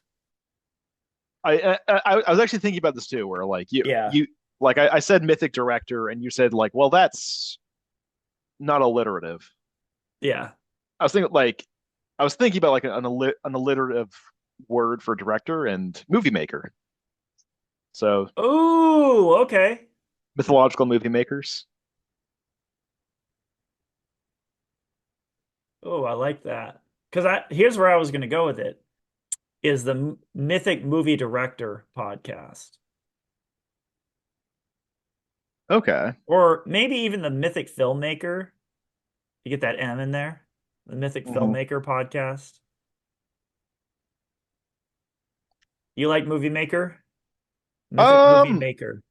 Speaker 2: I was actually thinking about this too, where like
Speaker 1: Yeah.
Speaker 2: you like I said mythic director, and you said like, well, that's not alliterative.
Speaker 1: Yeah.
Speaker 2: I was thinking like I was thinking about like an alliterative word for director and movie maker. So
Speaker 1: Oh, okay.
Speaker 2: mythological movie makers.
Speaker 1: Oh, I like that. Because I here's where I was going to go with it is the Mythic Movie Director podcast.
Speaker 2: Okay.
Speaker 1: Or maybe even the Mythic Filmmaker. You get that M in there. The Mythic
Speaker 2: Hmm.
Speaker 1: Filmmaker podcast. You like Movie Maker? Mythic Movie
Speaker 2: Um,
Speaker 1: Maker.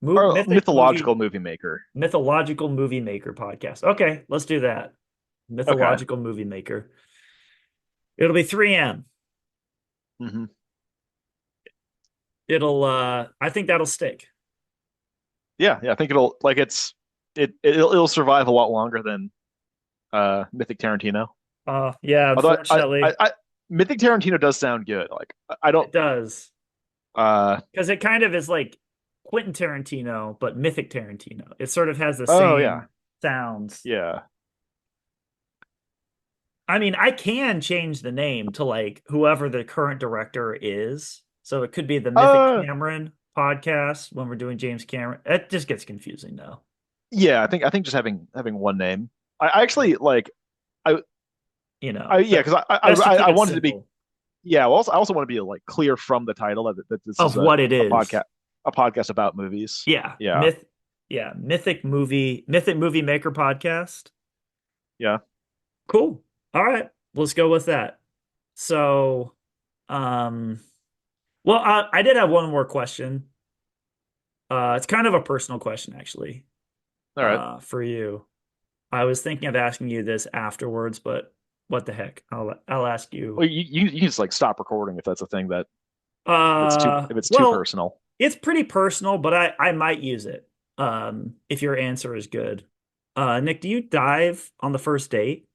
Speaker 2: or
Speaker 1: Mythic
Speaker 2: mythological
Speaker 1: Movie
Speaker 2: movie maker.
Speaker 1: Mythological Movie Maker podcast. Okay, let's do that.
Speaker 2: Okay.
Speaker 1: Mythological Movie Maker. It'll be 3M.
Speaker 2: Hmm.
Speaker 1: It'll I think that'll stick.
Speaker 2: Yeah, I think it'll survive a lot longer than Mythic Tarantino.
Speaker 1: Yeah,
Speaker 2: Although
Speaker 1: unfortunately,
Speaker 2: Mythic Tarantino does sound good. Like I don't.
Speaker 1: it does.
Speaker 2: Uh
Speaker 1: Because it kind of is like Quentin Tarantino, but Mythic Tarantino. It sort of has the
Speaker 2: oh yeah,
Speaker 1: same sounds.
Speaker 2: yeah.
Speaker 1: I mean, I can change the name to like whoever the current director is. So it could be the Mythic
Speaker 2: Uh
Speaker 1: Cameron podcast when we're doing James Cameron. It just gets confusing though.
Speaker 2: yeah. I think just having one name. I actually like I yeah, because
Speaker 1: Best to keep
Speaker 2: I
Speaker 1: it
Speaker 2: wanted to be
Speaker 1: simple
Speaker 2: yeah. Well, also, I also want to be like clear from the title that this is
Speaker 1: of what it
Speaker 2: a
Speaker 1: is.
Speaker 2: podcast about movies.
Speaker 1: Yeah.
Speaker 2: Yeah,
Speaker 1: Mythic Movie Maker podcast.
Speaker 2: yeah.
Speaker 1: Cool. All right. Let's go with that. So, um, well, I did have one more question. It's kind of a personal question, actually,
Speaker 2: All right.
Speaker 1: for you. I was thinking of asking you this afterwards, but what the heck? I'll ask you.
Speaker 2: Well, you can just like stop recording if that's a thing that if it's too
Speaker 1: Well,
Speaker 2: personal.
Speaker 1: it's pretty personal, but I might use it if your answer is good. Nick, do you dive on the first date?